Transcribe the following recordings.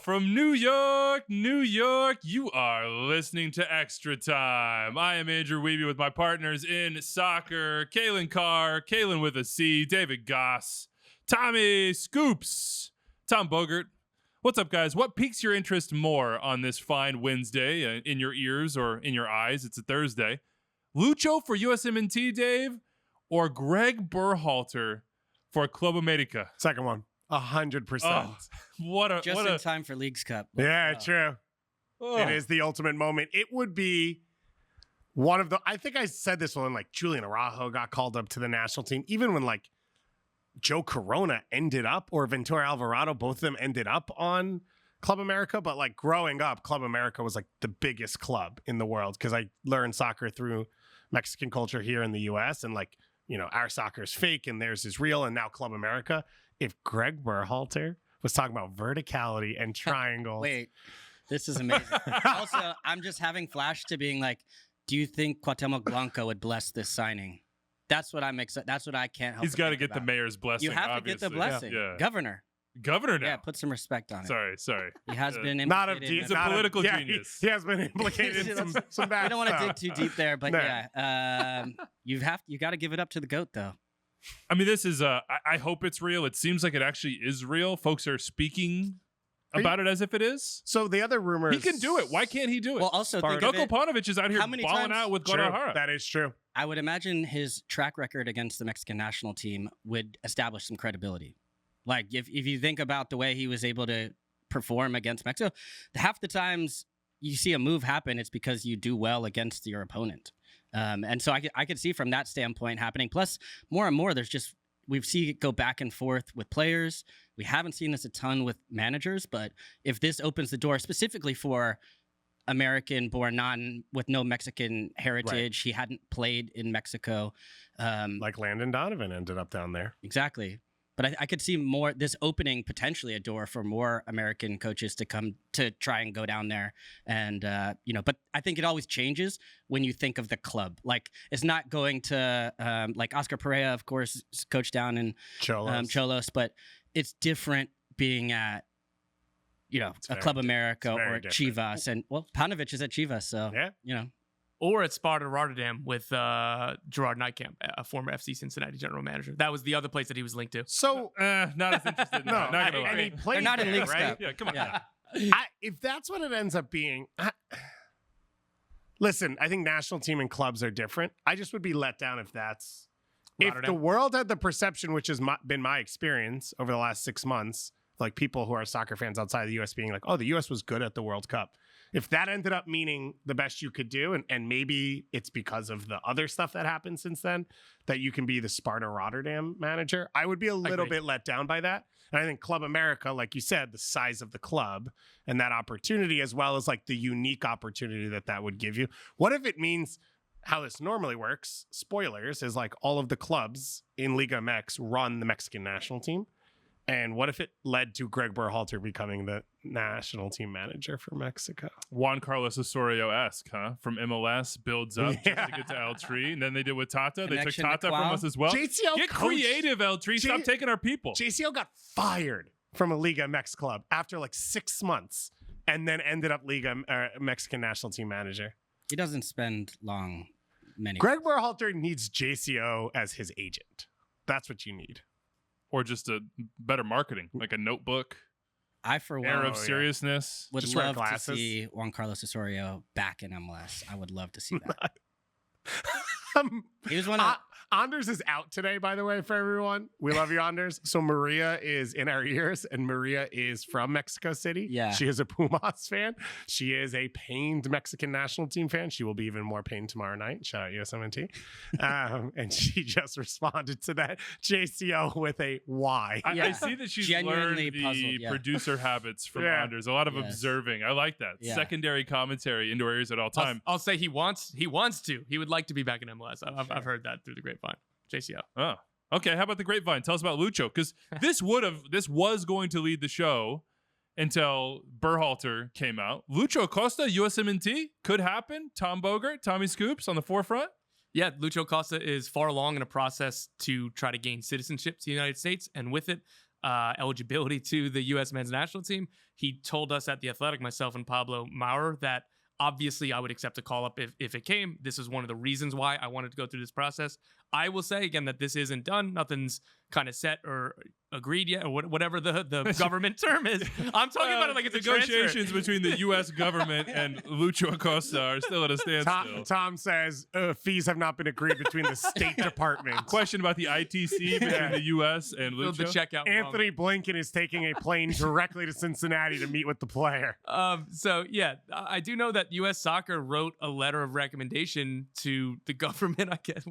from New York, you are listening to Extra Time. I am Andrew Wiebe with my partners in soccer, Kalen Carr, Kalen with a C, David Goss, Tommy Scoops, Tom Bogert. What's up, guys? What piques your interest more on this fine Wednesday, in your ears or in your eyes? It's a Thursday. Lucho for USMNT, Dave, or Greg Berhalter for Club America? Second one. 100%. Just in time for Leagues Cup. Yeah, true. Oh. It is the ultimate moment. It would be one of the, I think I said this when like Julian Araujo got called up to the national team, even when like Joe Corona ended up, or Ventura Alvarado, both of them ended up on Club America. But like growing up, Club America was like the biggest club in the world because I learned soccer through Mexican culture here in the US, and like, you know, our soccer is fake and theirs is real, and now Club America. If Greg Berhalter was talking about verticality and triangles. Wait, this is amazing. Also, I'm just having flash to being like, do you think Cuauhtemoc Blanco would bless this signing? That's what I'm excited. That's what I can't help. He's got to get the mayor's blessing. You have obviously. to get the blessing. Yeah. Governor Governor now. Yeah, put some respect on it. Sorry. He has been Not implicated. a, He's a political genius. He has been implicated in some bad We don't want to stuff. dig too deep there, but No. yeah, you got to give it up to the GOAT though. I mean, this is I hope it's real. It seems like it actually is real. Folks are speaking about it as if it is. So the other rumors, He can do it. Why can't he do it? Well, also think of Goko it, Paunovic is out here How many balling times- out with True. Guadalajara. That is true. I would imagine his track record against the Mexican national team would establish some credibility. Like if you think about the way he was able to perform against Mexico, half the times you see a move happen, it's because you do well against your opponent. And so I could see from that standpoint happening. Plus, more and more, we've seen it go back and forth with players. We haven't seen this a ton with managers, but if this opens the door specifically for American-born, with no Mexican heritage, he hadn't played in Mexico. Like Landon Donovan ended up down there. Exactly. But I could see this opening potentially a door for more American coaches to come to try and go down there. And, but I think it always changes when you think of the club. Like, it's not going to, like Oscar Pereira, of course, is coached down in Cholos, but it's different being at, a Club America or at Chivas. And, well, Paunovic is at Chivas, so, Or at Sparta Rotterdam with Gerard Nijkamp, a former FC Cincinnati general manager. That was the other place that he was linked to. So not as interested in that. Not gonna lie. and he played They're not in there, Leagues right? Cup. Yeah, come on. Yeah. If that's what it ends up being, listen, I think national team and clubs are different. I just would be let down if that's if the world had the perception, which has been my experience over the last 6 months, like people who are soccer fans outside the U.S. being like, oh, the U.S. was good at the World Cup. If that ended up meaning the best you could do, and maybe it's because of the other stuff that happened since then, that you can be the Sparta Rotterdam manager, I would be a little bit let down by that. And I think Club America, like you said, the size of the club and that opportunity, as well as like the unique opportunity that would give you. What if it means how this normally works, spoilers, is like all of the clubs in Liga MX run the Mexican national team? And what if it led to Greg Berhalter becoming the national team manager for Mexico? Juan Carlos Osorio-esque, huh? From MLS, builds up just to get to El Tri. And then they did with Tata. They took Connection to Tata from Cuau. us as well. JCL Get creative, El Tri. Stop taking our people. JCL got fired from a Liga MX club after like 6 months and then ended up Mexican national team manager. He doesn't spend long many. Greg Berhalter needs JCO as his agent. That's what you need. Or just a better marketing, like a notebook, I, for one, air of seriousness. would Just wear love to glasses. see Juan Carlos Osorio back in MLS. I would love to see that. He was one of Anders is out today, by the way, for everyone. We love you, Anders. So Maria is in our ears, and Maria is from Mexico City. Yeah. She is a Pumas fan. She is a pained Mexican national team fan. She will be even more pained tomorrow night. Shout out USMNT. And she just responded to that JCO with a Y. I see that she's learned Genuinely the puzzled, yeah. producer habits from Anders. A lot of observing. I like that. Yeah. Secondary commentary into our ears at all time. I'll say he wants to. He would like to be back in MLS. I've heard that through the grapevine. JCO. Oh, okay. How about the grapevine? Tell us about Lucho, because this was going to lead the show until Berhalter came out. Lucho Acosta, USMNT, could happen. Tom Bogert, Tommy Scoops on the forefront. Yeah, Lucho Acosta is far along in a process to try to gain citizenship to the United States, and with it, eligibility to the U.S. men's national team. He told us at The Athletic, myself and Pablo Maurer, that obviously I would accept a call-up if it came. This is one of the reasons why I wanted to go through this process. I will say, again, that this isn't done. Nothing's kind of set or agreed yet, or whatever the government term is. I'm talking about it like it's negotiations a between the U.S. government and Lucho Acosta are still at a standstill. Tom says fees have not been agreed between the State Department. Question about the ITC between the U.S. and Filled the Lucho. checkout Anthony wrong. Blinken is taking a plane directly to Cincinnati to meet with the player. So yeah, I do know that U.S. Soccer wrote a letter of recommendation to the government, I guess,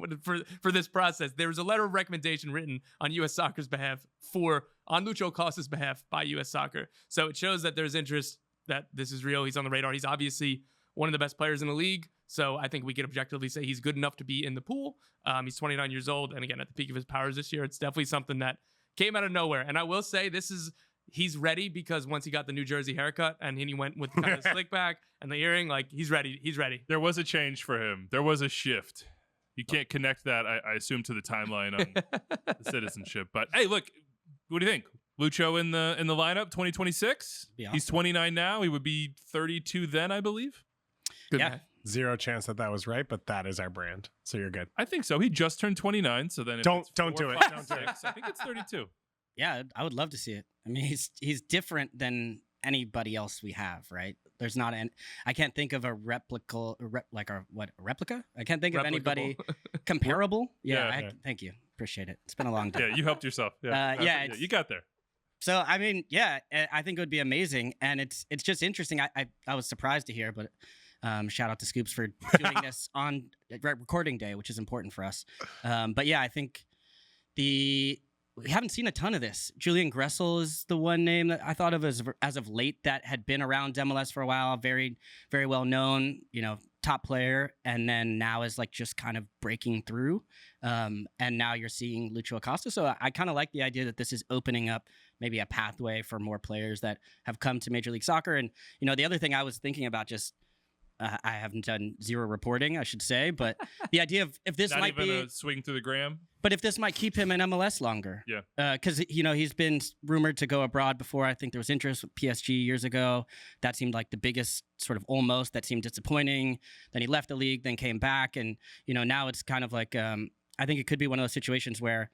for this process. There was a letter of recommendation written on U.S. Soccer's behalf on Lucho Acosta's behalf by U.S. Soccer. So it shows that there's interest, that this is real. He's on the radar. He's obviously one of the best players in the league. So I think we can objectively say he's good enough to be in the pool. He's 29 years old. And again, at the peak of his powers this year, it's definitely something that came out of nowhere. And I will say he's ready, because once he got the New Jersey haircut and he went with kind of the slick back and the earring, like he's ready. He's ready. There was a change for him. There was a shift. You can't connect that, I assume, to the timeline on the citizenship. But hey, look, what do you think? Lucho in the lineup 2026? Be awesome. He's 29 now. He would be 32 then, I believe. Good Yeah. man. Zero chance that was right, but that is our brand. So you're good. I think so. He just turned 29, so then if Don't it's do 4, it. 5, Don't do it. 6, I think it's 32. Yeah, I would love to see it. I mean, he's different than anybody else we have, right? There's not I can't think of a replica. I can't think of anybody comparable. Yeah. Thank you. Appreciate it. It's been a long day. Yeah, you helped yourself. Yeah, you got there. So I mean, yeah, I think it would be amazing, and it's just interesting. I was surprised to hear, but shout out to Scoops for doing this on recording day, which is important for us. But yeah, I think we haven't seen a ton of this. Julian Gressel is the one name that I thought of as of late that had been around MLS for a while, very, very well known, top player, and then now is like just kind of breaking through. And now you're seeing Lucho Acosta. So I kind of like the idea that this is opening up maybe a pathway for more players that have come to Major League Soccer. And, the other thing I was thinking about, just I haven't done zero reporting, I should say, but the idea of if this Not might even be a swing through the gram. But if this might keep him in MLS longer. Yeah. Because, he's been rumored to go abroad before. I think there was interest with PSG years ago. That seemed like the biggest sort of almost. That seemed disappointing. Then he left the league, then came back. And, now it's kind of like, I think it could be one of those situations where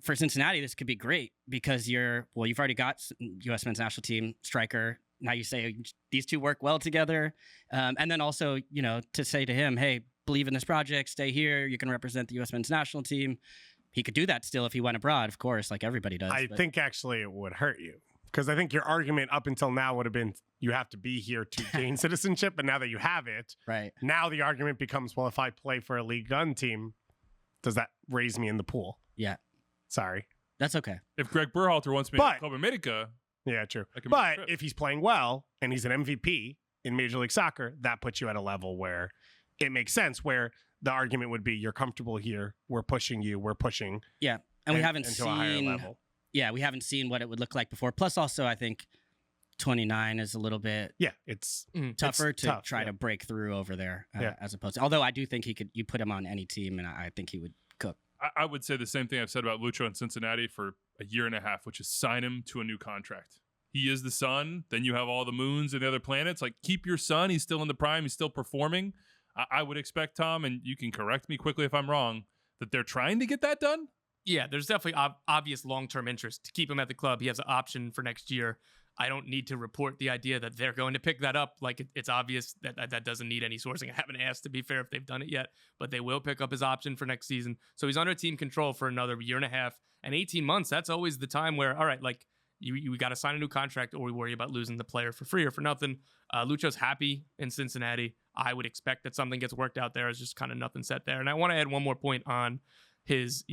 for Cincinnati, this could be great because you've already got U.S. men's national team striker. Now you say these two work well together. And then also, to say to him, hey, believe in this project, stay here, you can represent the U.S. men's national team. He could do that still if he went abroad, of course, like everybody does. I think actually it would hurt you, because I think your argument up until now would have been you have to be here to gain citizenship, but now that you have it, right now the argument becomes, well, if I play for a League One team, does that raise me in the pool? Yeah. Sorry. That's okay. If Greg Berhalter wants me to Copa America. Yeah, true. I can make the But trip. if he's playing well and he's an MVP in Major League Soccer, that puts you at a level where it makes sense, where the argument would be you're comfortable here, we're pushing you, we're pushing. Yeah. And we haven't into a higher level. Yeah, we haven't seen what it would look like before. Plus also I think 29 is a little bit It's tougher it's to tough, try to break through over there Yeah. as opposed to, although I do think you put him on any team and I think he would cook. I would say the same thing I've said about Lucho in Cincinnati for a year and a half, which is sign him to a new contract. He is the sun. Then you have all the moons and the other planets. Like, keep your son. He's still in the prime. He's still performing. I would expect, Tom, and you can correct me quickly if I'm wrong, that they're trying to get that done. Yeah, there's definitely obvious long-term interest to keep him at the club. He has an option for next year. I don't need to report the idea that they're going to pick that up. Like, it's obvious that doesn't need any sourcing. I haven't asked, to be fair, if they've done it yet, but they will pick up his option for next season. So he's under team control for another year and a half. And 18 months, that's always the time where, all right, like, you got to sign a new contract or we worry about losing the player for free or for nothing. Lucho's happy in Cincinnati. I would expect that something gets worked out there. It's just kind of nothing set there. And I want to add one more point on his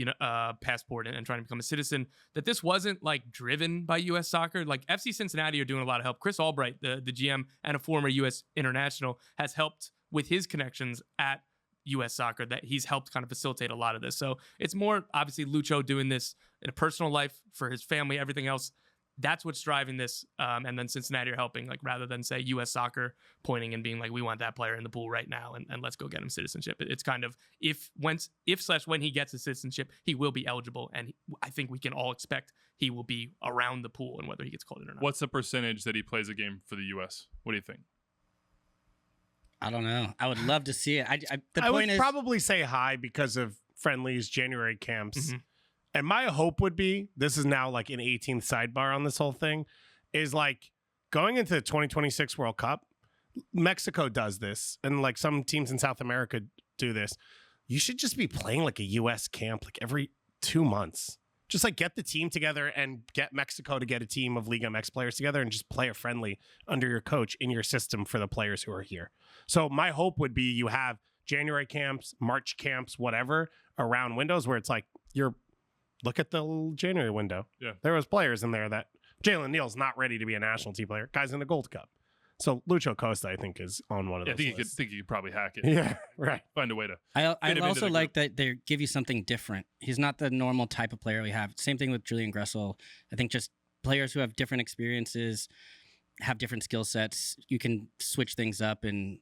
passport and trying to become a citizen, that this wasn't like driven by U.S. Soccer. Like, FC Cincinnati are doing a lot of help. Chris Albright, the GM and a former U.S. international, has helped with his connections at U.S. Soccer, that he's helped kind of facilitate a lot of this. So it's more obviously Lucho doing this in a personal life for his family, everything else. that's what's driving this. And then Cincinnati are helping, like rather than say U.S. Soccer pointing and being like, we want that player in the pool right now and let's go get him citizenship. It's kind of when he gets his citizenship, he will be eligible. And I think we can all expect he will be around the pool and whether he gets called in or not. What's the percentage that he plays a game for the U.S.? What do you think? I don't know. I would love to see it. I would probably say high because of friendlies, January camps. Mm-hmm. And my hope would be, this is now like an 18th sidebar on this whole thing, is like going into the 2026 World Cup, Mexico does this, and like some teams in South America do this. You should just be playing like a U.S. camp like every 2 months. Just like get the team together and get Mexico to get a team of Liga MX players together and just play a friendly under your coach in your system for the players who are here. So my hope would be you have January camps, March camps, whatever, around windows where it's like look at the January window. Yeah. There was players in there that Jalen Neal's not ready to be a national team player. Guy's in the Gold Cup. So Lucho Acosta, I think, is on one of those. I think you could probably hack it. Yeah, right. Find a way to. I also like that they give you something different. He's not the normal type of player we have. Same thing with Julian Gressel. I think just players who have different experiences, have different skill sets. You can switch things up, and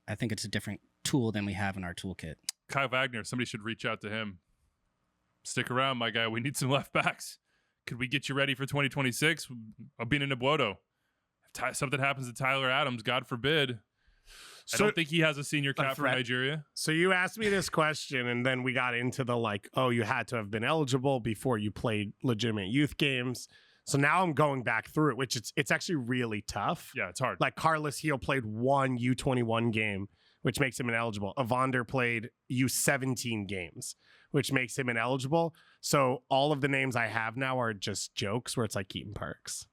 I think it's a different tool than we have in our toolkit. Kyle Wagner, somebody should reach out to him. Stick around, my guy. We need some left backs. Could we get you ready for 2026? Albina Nebodo. If something happens to Tyler Adams, God forbid. I don't think he has a senior cap for Nigeria. So you asked me this question, and then we got into the you had to have been eligible before you played legitimate youth games. So now I'm going back through it, which it's actually really tough. Yeah, it's hard. Like Carlos Heel played one U21 game, which makes him ineligible. Evander played U17 games, which makes him ineligible. So all of the names I have now are just jokes where it's like Keaton Parks.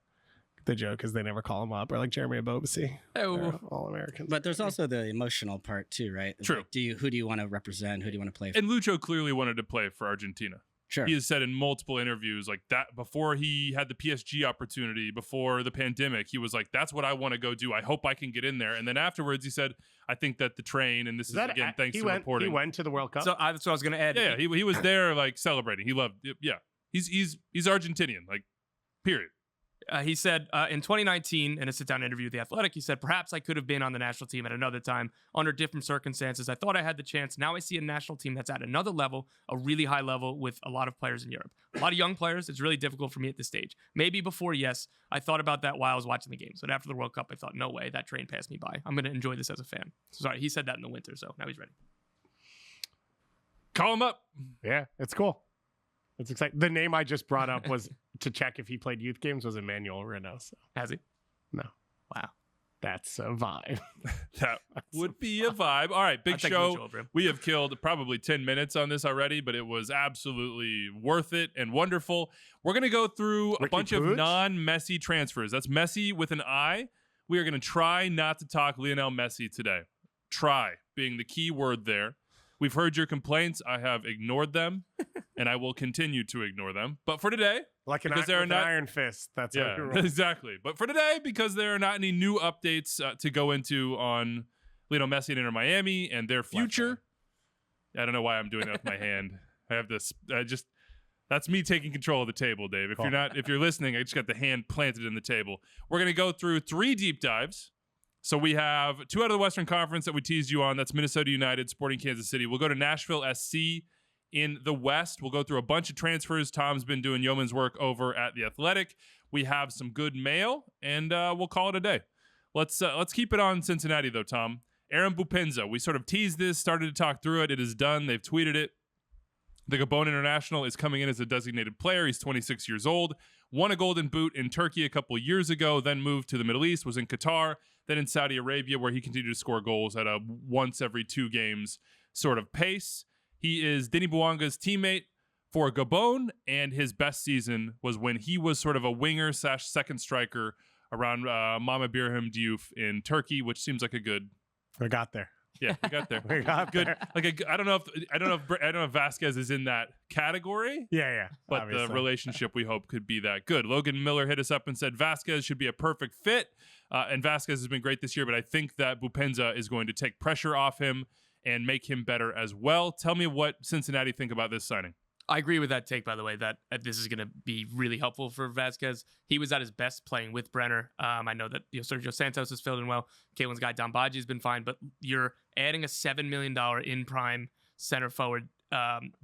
The joke is they never call him up, or like Jeremy Abobasi. Oh, all Americans. But there's also the emotional part too, right? True. Like, who do you want to represent? Who do you want to play for? And Lucho clearly wanted to play for Argentina. Sure. He has said in multiple interviews like that before he had the PSG opportunity, before the pandemic, he was like, that's what I want to go do. I hope I can get in there. And then afterwards he said, I think that the train, and this is again, thanks to reporting. He went to the World Cup. So that's what I was going to add. Yeah, he was there like celebrating. He loved it. Yeah. He's Argentinian, like, period. He said in 2019, in a sit-down interview with The Athletic, he said, perhaps I could have been on the national team at another time under different circumstances. I thought I had the chance. Now I see a national team that's at another level, a really high level with a lot of players in Europe. A lot of young players. It's really difficult for me at this stage. Maybe before, yes. I thought about that while I was watching the games. But after the World Cup, I thought, no way, that train passed me by. I'm going to enjoy this as a fan. Sorry, he said that in the winter, so now he's ready. Call him up. Yeah, it's cool. It's exciting. The name I just brought up was to check if he played youth games was Emmanuel Renault. So. Has he? No. Wow. That's a vibe. That would be a vibe. All right, big show. We have killed probably 10 minutes on this already, but it was absolutely worth it and wonderful. We're going to go through a bunch of non-Messi transfers. That's Messi with an I. We are going to try not to talk Lionel Messi today. Try being the key word there. We've heard your complaints. I have ignored them, and I will continue to ignore them. But for today, like an iron fist, that's how you roll. Exactly. But for today, because there are not any new updates to go into on Lionel Messi and Inter Miami and their future. I don't know why I'm doing that with my hand. I have this. That's me taking control of the table, Dave. If you're listening, I just got the hand planted in the table. We're gonna go through 3 deep dives. So we have 2 out of the Western Conference that we teased you on. That's Minnesota United, Sporting Kansas City. We'll go to Nashville SC in the West. We'll go through a bunch of transfers. Tom's been doing yeoman's work over at The Athletic. We have some good mail, and we'll call it a day. Let's keep it on Cincinnati, though, Tom. Aaron Boupendza. We sort of teased this, started to talk through it. It is done. They've tweeted it. The Gabon International is coming in as a designated player. He's 26 years old. Won a Golden Boot in Turkey a couple years ago, then moved to the Middle East, was in Qatar, then in Saudi Arabia, where he continued to score goals at a once every 2 games sort of pace. He is Denis Bouanga's teammate for Gabon, and his best season was when he was sort of a winger / second striker around Mama Birham Diouf in Turkey, which seems like a good. We got there. Yeah, we got there. We got good. there. Like I don't know if Vasquez is in that category. Yeah. But obviously. the relationship we hope could be that good. Logan Miller hit us up and said Vasquez should be a perfect fit, and Vasquez has been great this year. But I think that Boupendza is going to take pressure off him and make him better as well. Tell me what Cincinnati think about this signing. I agree with that take, by the way, that this is going to be really helpful for Vasquez. He was at his best playing with Brenner. I know that Sergio Santos has filled in well. Kaelin's guy, Dambaji, has been fine, but you're adding a $7 million in prime center forward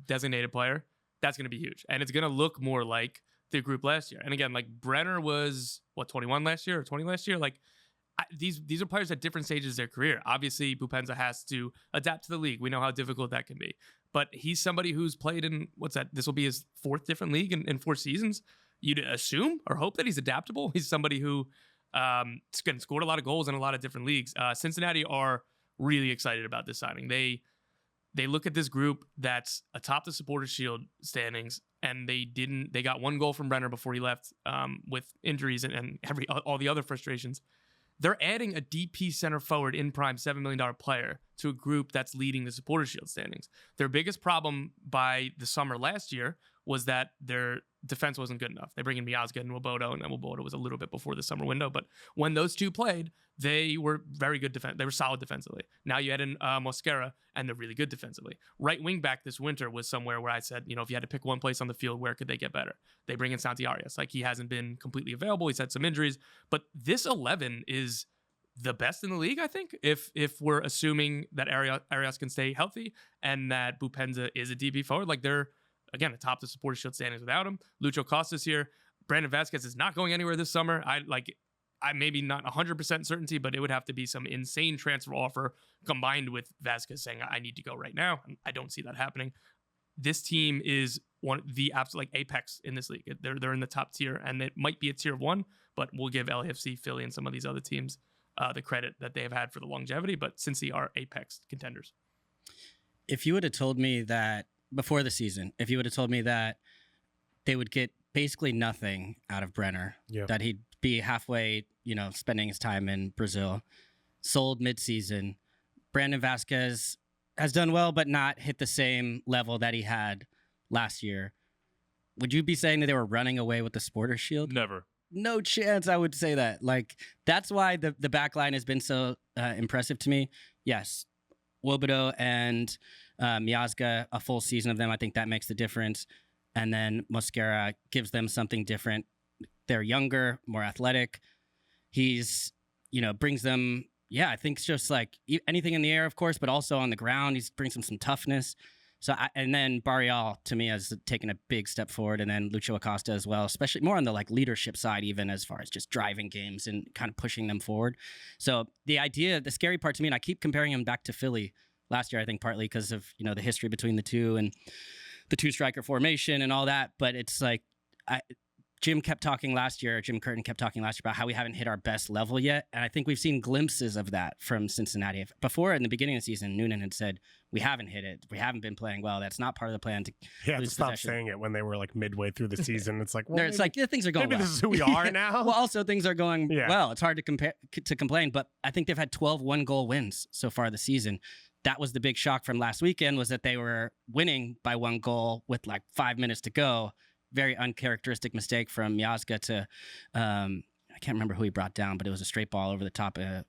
designated player. That's going to be huge. And it's going to look more like the group last year. And again, like Brenner was, 21 last year or 20 last year? Like these are players at different stages of their career. Obviously, Boupendza has to adapt to the league. We know how difficult that can be. But he's somebody who's played in, this will be his 4th different league in 4 seasons. You'd assume or hope that he's adaptable. He's somebody who scored a lot of goals in a lot of different leagues. Cincinnati are really excited about this signing. They look at this group that's atop the Supporters Shield standings, and they got 1 goal from Brenner before he left with injuries and all the other frustrations. They're adding a DP center forward in prime $7 million player to a group that's leading the Supporters Shield standings. Their biggest problem by the summer last year was that their defense wasn't good enough. They bring in Miazga and Nwobodo, and then Nwobodo was a little bit before the summer window. But when those two played, they were very good They were solid defensively. Now you add in Mosquera, and they're really good defensively. Right wing back this winter was somewhere where I said, if you had to pick one place on the field, where could they get better? They bring in Santi Arias. Like, he hasn't been completely available. He's had some injuries. But this 11 is the best in the league, I think, if we're assuming that Arias can stay healthy and that Boupendza is a DP forward. Like, they're, again, atop the Supporters Shield standings without him. Lucho Acosta's here. Brandon Vasquez is not going anywhere this summer. I maybe not 100% certainty, but it would have to be some insane transfer offer combined with Vasquez saying, I need to go right now. I don't see that happening. This team is the absolute apex in this league. They're in the top tier, and it might be a tier of 1, but we'll give LAFC, Philly, and some of these other teams the credit that they have had for the longevity. But Cincy are apex contenders. If you would have told me that before the season, if you would have told me that they would get basically nothing out of Brenner, that he'd be halfway, spending his time in Brazil, sold midseason, Brandon Vasquez has done well, but not hit the same level that he had last year. Would you be saying that they were running away with the Supporters Shield? Never. No chance I would say that. Like, that's why the back line has been so impressive to me. Yes, Nwobodo and Miazga, a full season of them, I think that makes the difference. And then Mosquera gives them something different. They're younger, more athletic. He's, brings them, I think it's just like anything in the air, of course, but also on the ground. He brings them some toughness. So, and then Barrial, to me, has taken a big step forward, and then Lucho Acosta as well, especially more on the leadership side, even as far as just driving games and kind of pushing them forward. So the scary part to me, and I keep comparing him back to Philly last year, I think partly because of, the history between the two and the 2-striker formation and all that. But it's like, Jim Curtin kept talking last year about how we haven't hit our best level yet. And I think we've seen glimpses of that from Cincinnati. Before, in the beginning of the season, Noonan had said, we haven't hit it. We haven't been playing well. That's not part of the plan to lose stop possession. saying it when they were midway through the season. It's like, well, it's like, things are going maybe well. This is who we are now. Well, also things are going well. It's hard to complain, but I think they've had 12 1-goal wins so far this season. That was the big shock from last weekend, was that they were winning by 1 goal with 5 minutes to go. Very uncharacteristic mistake from Miazga to, I can't remember who he brought down, but it was a straight ball over the top of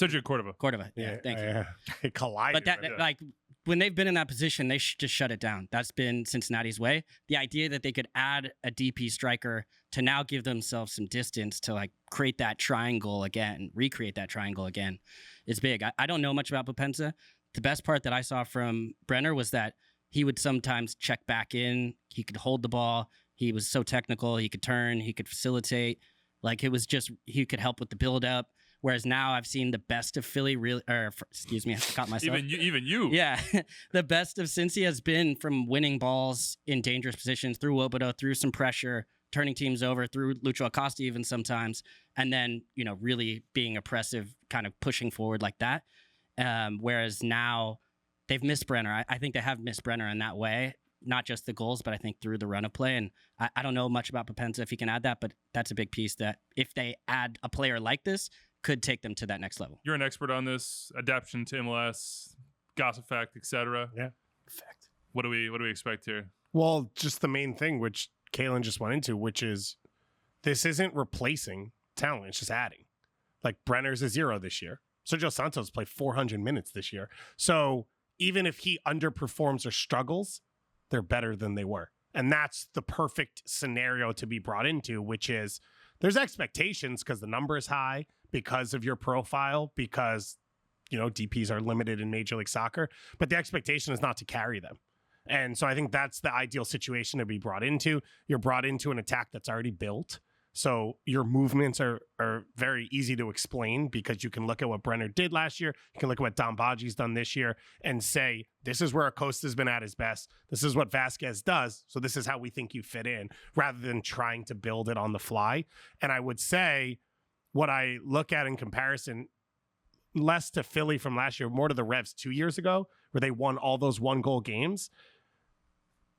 Sergio Cordova. Yeah, thank you. It collided. But when they've been in that position, they just shut it down. That's been Cincinnati's way. The idea that they could add a DP striker to now give themselves some distance to create that triangle again, recreate that triangle again, is big. I don't know much about Boupendza. The best part that I saw from Brenner was that he would sometimes check back in. He could hold the ball. He was so technical. He could turn. He could facilitate. He could help with the build-up. Whereas now I've seen the best of Philly I caught myself. even you. Yeah. The best of Cincy has been from winning balls in dangerous positions through Nwobodo, through some pressure, turning teams over, through Lucho Acosta even sometimes, and then, really being oppressive, kind of pushing forward like that. Whereas now they've missed Brenner. I think they have missed Brenner in that way, not just the goals, but I think through the run of play. And I don't know much about Boupendza if he can add that, but that's a big piece that if they add a player like this, could take them to that next level. You're an expert on this, adaptation to MLS, Goss Effect, etc. Yeah. Effect. What do we expect here? Well, just the main thing, which Kaelin just went into, which is this isn't replacing talent. It's just adding. Brenner's a 0 this year. Sergio Santos played 400 minutes this year. So even if he underperforms or struggles, they're better than they were. And that's the perfect scenario to be brought into, which is there's expectations because the number is high, because of your profile, because, you know, DPs are limited in Major League Soccer, but the expectation is not to carry them. And so I think that's the ideal situation to be brought into. You're brought into an attack that's already built. So your movements are very easy to explain because you can look at what Brenner did last year. You can look at what Dambaji's done this year and say, this is where Acosta's been at his best. This is what Vasquez does. So this is how we think you fit in, rather than trying to build it on the fly. And I would say what I look at in comparison, less to Philly from last year, more to the Revs 2 years ago, where they won all those 1-goal games.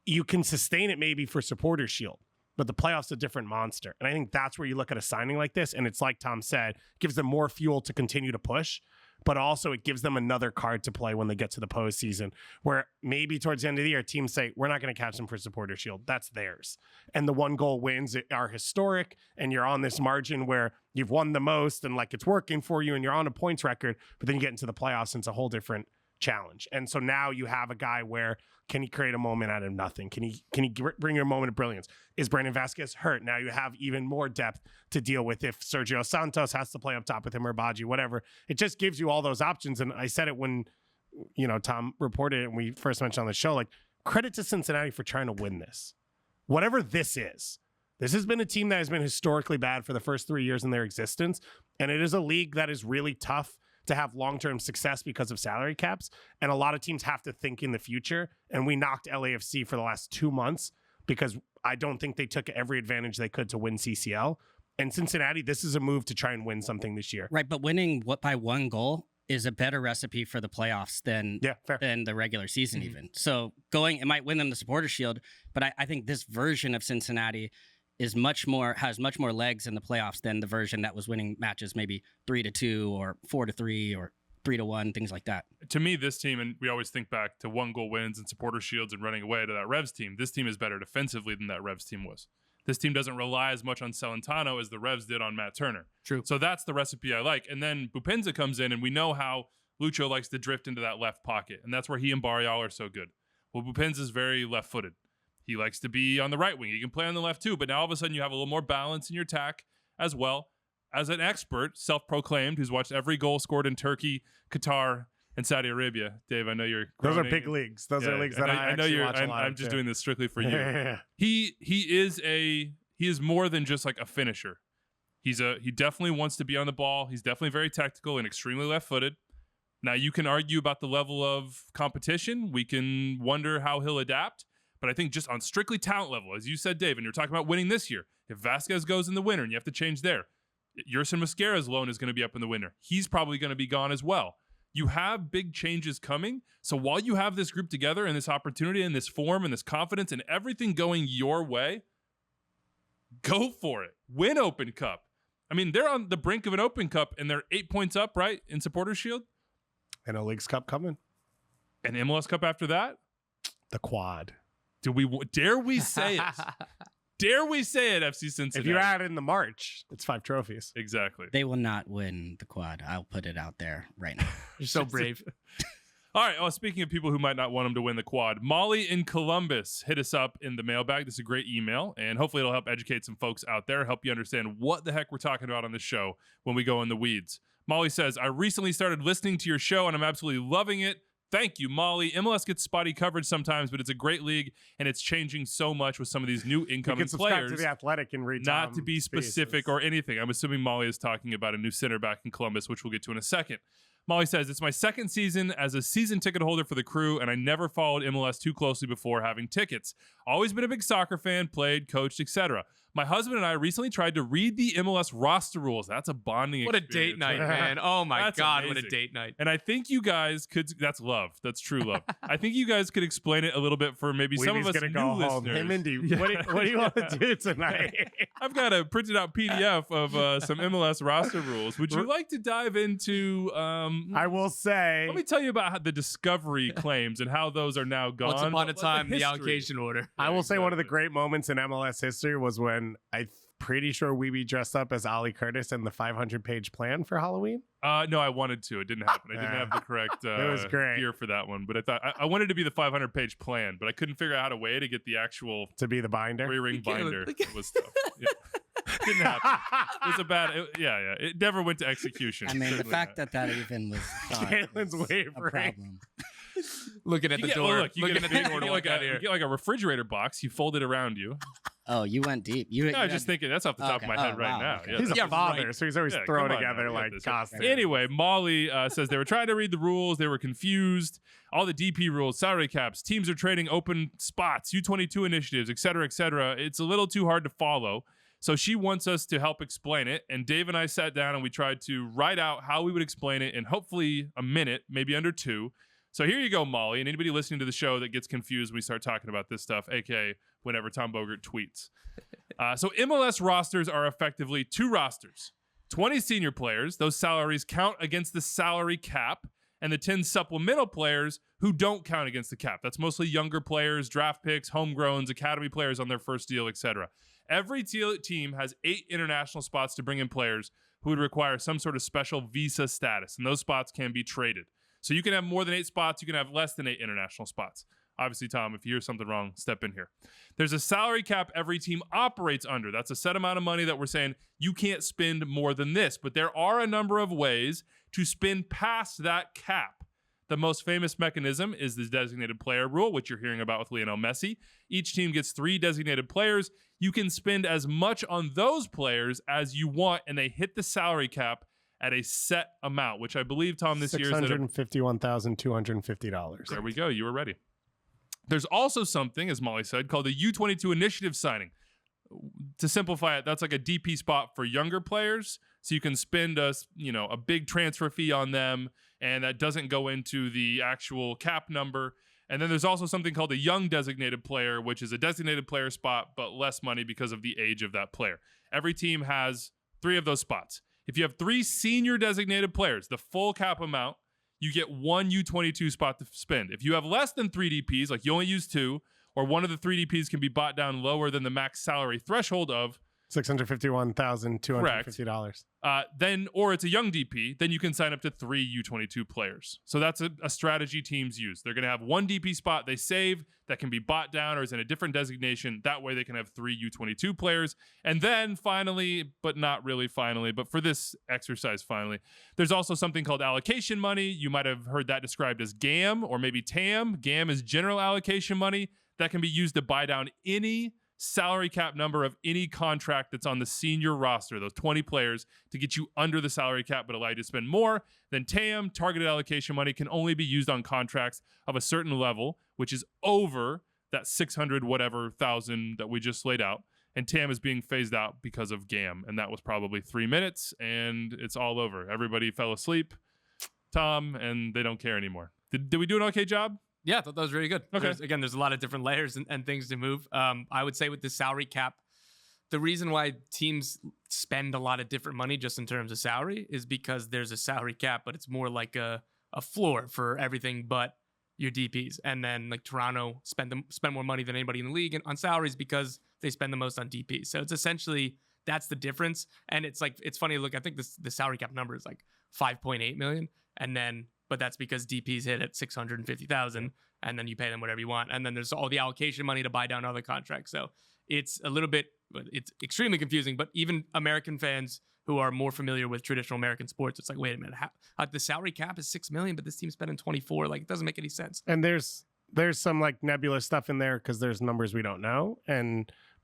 You can sustain it maybe for Supporters' Shield, but the playoffs a different monster. And I think that's where you look at a signing like this, and it's like Tom said, gives them more fuel to continue to push, but also it gives them another card to play when they get to the postseason, where maybe towards the end of the year, teams say, we're not going to catch them for Supporters' Shield. That's theirs. And the 1-goal wins are historic, and you're on this margin where you've won the most, and like it's working for you, and you're on a points record, but then you get into the playoffs, and it's a whole different challenge. And so now you have a guy where, can he create a moment out of nothing? Can he bring you a moment of brilliance? Is Brandon Vasquez hurt? Now you have even more depth to deal with if Sergio Santos has to play up top with him or Baji, whatever. It just gives you all those options. And I said it when, you know, Tom reported it and we first mentioned on the show, like, credit to Cincinnati for trying to win this. Whatever this is. This has been a team that has been historically bad for the first 3 years in their existence. And it is a league that is really tough to have long-term success because of salary caps. And a lot of teams have to think in the future. And we knocked LAFC for the last 2 months because I don't think they took every advantage they could to win CCL. And Cincinnati, this is a move to try and win something this year. Right, but winning by 1 goal is a better recipe for the playoffs than the regular season even. So it might win them the Supporters' Shield, but I think this version of Cincinnati has much more legs in the playoffs than the version that was winning matches maybe 3-2 or 4-3 or 3-1, things like that. To me, this team, and we always think back to 1-goal wins and Supporters' Shields and running away to that Revs team. This team is better defensively than that Revs team was. This team doesn't rely as much on Celentano as the Revs did on Matt Turner. True. So that's the recipe I like. And then Boupendza comes in, and we know how Lucho likes to drift into that left pocket, and that's where he and Barrial are so good. Well, Boupendza is very left-footed. He likes to be on the right wing. He can play on the left too, but now all of a sudden you have a little more balance in your attack as well. As an expert, self-proclaimed, who's watched every goal scored in Turkey, Qatar, and Saudi Arabia. Dave, I know you're groaning. Those are big leagues. Those are leagues that I actually watch a lot. I'm just doing this strictly for you. Yeah. He is more than just like a finisher. He definitely wants to be on the ball. He's definitely very tactical and extremely left-footed. Now you can argue about the level of competition. We can wonder how he'll adapt. But I think just on strictly talent level, as you said, Dave, and you're talking about winning this year, if Vasquez goes in the winter and you have to change there, Yerson Mosquera's loan is going to be up in the winter. He's probably going to be gone as well. You have big changes coming. So while you have this group together and this opportunity and this form and this confidence and everything going your way, go for it. Win Open Cup. I mean, they're on the brink of an Open Cup and they're 8 points up, right, in Supporters' Shield? And a Leagues Cup coming. And MLS Cup after that? The quad. Dare we say it? Dare we say it, FC Cincinnati? If you add in the March, it's 5 trophies. Exactly. They will not win the quad. I'll put it out there right now. You're so brave. All right. Oh, speaking of people who might not want them to win the quad, Molly in Columbus hit us up in the mailbag. This is a great email, and hopefully it'll help educate some folks out there, help you understand what the heck we're talking about on this show when we go in the weeds. Molly says, I recently started listening to your show, and I'm absolutely loving it. Thank you, Molly. MLS gets spotty coverage sometimes, but it's a great league, and it's changing so much with some of these new incoming players. To the Athletic and read not to be specific or anything. I'm assuming Molly is talking about a new center back in Columbus, which we'll get to in a second. Molly says, it's my second season as a season ticket holder for the Crew, and I never followed MLS too closely before having tickets. Always been a big soccer fan, played, coached, etc. My husband and I recently tried to read the MLS roster rules. That's a bonding experience. What a date night, man. Oh my God, amazing. what a date night. And I think you guys could, that's love. That's true love. I think you guys could explain it a little bit for maybe some of us new go listeners. Home. Hey, Mindy, what do you want to do tonight? I've got a printed out PDF of some MLS roster rules. Would you like to dive into... I will say... Let me tell you about how the discovery claims and how those are now gone. Once upon a time, the allocation order. I will say one of the great moments in MLS history was when pretty sure we be dressed up as Ollie Curtis in the 500-page plan for Halloween. No, I wanted to. It didn't happen. I didn't have the correct it was great. gear for that one. But I thought I wanted to be the 500-page plan, but I couldn't figure out a way to get the actual to be the binder. 3-ring binder. It was tough. Yeah. Didn't happen. It was a bad. Yeah. It never went to execution. I mean, the Certainly fact not. that even was Jalen's a wavering. problem. Looking at You the get, door. well, look, you looking get, at the you door to get walk like out a, here. you get like a refrigerator box. You fold it around you. Oh, you went deep. You. No, I was just thinking that's off the top of my head right now. Okay. Yeah, He's that's- a father, right. so he's always Yeah, throwing come on together now, we got like this. costumes. Anyway, Molly says they were trying to read the rules. They were confused. All the DP rules, salary caps, teams are trading open spots, U22 initiatives, et cetera, et cetera. It's a little too hard to follow. So she wants us to help explain it. And Dave and I sat down and we tried to write out how we would explain it in hopefully a minute, maybe under 2. So here you go, Molly. And anybody listening to the show that gets confused when we start talking about this stuff, aka whenever Tom Bogert tweets. So MLS rosters are effectively 2 rosters. 20 senior players, those salaries count against the salary cap, and the 10 supplemental players who don't count against the cap. That's mostly younger players, draft picks, homegrowns, academy players on their first deal, etc. Every team has 8 international spots to bring in players who would require some sort of special visa status, and those spots can be traded. So you can have more than 8 spots, you can have less than 8 international spots. Obviously, Tom, if you hear something wrong, step in here. There's a salary cap every team operates under. That's a set amount of money that we're saying you can't spend more than this. But there are a number of ways to spend past that cap. The most famous mechanism is the designated player rule, which you're hearing about with Lionel Messi. Each team gets 3 designated players. You can spend as much on those players as you want, and they hit the salary cap at a set amount, which I believe, Tom, this year is $651,250. There we go. You were ready. There's also something, as Molly said, called the U22 initiative signing. To simplify it, that's like a DP spot for younger players. So you can spend a big transfer fee on them, and that doesn't go into the actual cap number. And then there's also something called a young designated player, which is a designated player spot, but less money because of the age of that player. Every team has 3 of those spots. If you have 3 senior designated players, the full cap amount, you get 1 U22 spot to spend. If you have less than 3 DPs, like you only use 2, or one of the 3 DPs can be bought down lower than the max salary threshold of $651,250. then, or it's a young DP, then you can sign up to 3 U22 players. So that's a strategy teams use. They're going to have 1 DP spot they save that can be bought down or is in a different designation. That way they can have 3 U22 players. And then finally, but not really finally, but for this exercise finally, there's also something called allocation money. You might have heard that described as GAM or maybe TAM. GAM is general allocation money that can be used to buy down any salary cap number of any contract that's on the senior roster, those 20 players, to get you under the salary cap but allow you to spend more. Then TAM, targeted allocation money, can only be used on contracts of a certain level, which is over that 600 whatever thousand that we just laid out. And TAM is being phased out because of GAM. And that was probably 3 minutes, and it's all over. Everybody fell asleep, Tom, and they don't care anymore. Did we do an okay job? Yeah, I thought that was really good. Okay. There's a lot of different layers and things to move. I would say with the salary cap, the reason why teams spend a lot of different money just in terms of salary is because there's a salary cap, but it's more like a floor for everything but your DPs. And then like Toronto spend more money than anybody in the league on salaries because they spend the most on DPs. So it's essentially that's the difference. And it's funny. Look, I think the salary cap number is like 5.8 million, but that's because DPs hit at 650,000, and then you pay them whatever you want. And then there's all the allocation money to buy down other contracts. So it's it's extremely confusing, but even American fans who are more familiar with traditional American sports, it's like, wait a minute, the salary cap is 6 million, but this team's spending 24. Like, it doesn't make any sense. And there's some like nebulous stuff in there because there's numbers we don't know.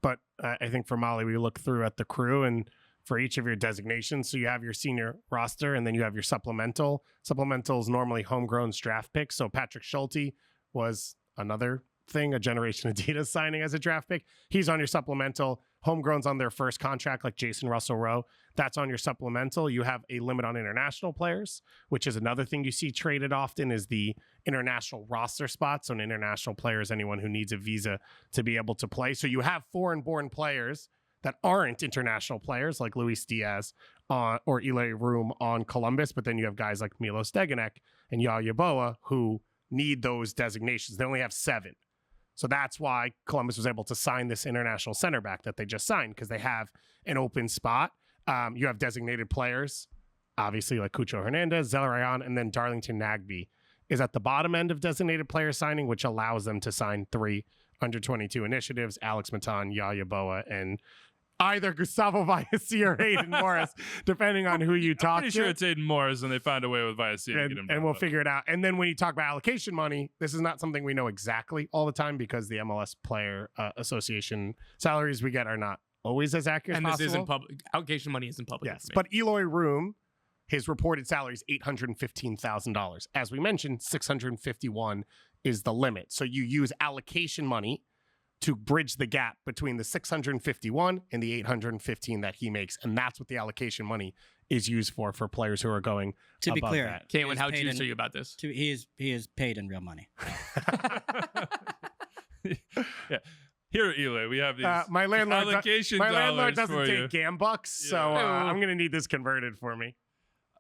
But I think for Molly, we look through at the crew and for each of your designations. So you have your senior roster and then you have your supplemental. Supplemental is normally homegrown draft picks. So Patrick Schulte was another thing, a Generation Adidas signing as a draft pick. He's on your supplemental. Homegrown's on their first contract, like Jason Russell-Rowe. That's on your supplemental. You have a limit on international players, which is another thing you see traded often is the international roster spots. So an international player is anyone who needs a visa to be able to play. So you have foreign-born players that aren't international players like Luis Diaz or Eli Room on Columbus, but then you have guys like Milo Steganek and Yaya Boa who need those designations. They only have 7. So that's why Columbus was able to sign this international center back that they just signed, because they have an open spot. You have designated players, obviously, like Cucho Hernandez, Zelarayan, and then Darlington Nagbe is at the bottom end of designated player signing, which allows them to sign 3 under-22 initiatives: Alex Matan, Yaya Boa, and either Gustavo Vallecilla or Hayden Morris, depending on who you talk to. Pretty sure it's Hayden Morris, and they found a way with Vallecilla to get him down, and we'll figure it out. And then when you talk about allocation money, this is not something we know exactly all the time, because the MLS Player Association salaries we get are not always as accurate And as this possible. isn't public. Allocation money isn't public. Yes, but Eloy Room, his reported salary is $815,000. As we mentioned, $651 is the limit. So you use allocation money to bridge the gap between the 651 and the 815 that he makes, and that's what the allocation money is used for players who are going. To be above clear, that. Caitlin, how juiced are you about this? He is paid in real money. Yeah. Here at Eloy, we have these my landlord allocation my dollars landlord doesn't for take you. Gambucks, so I'm going to need this converted for me.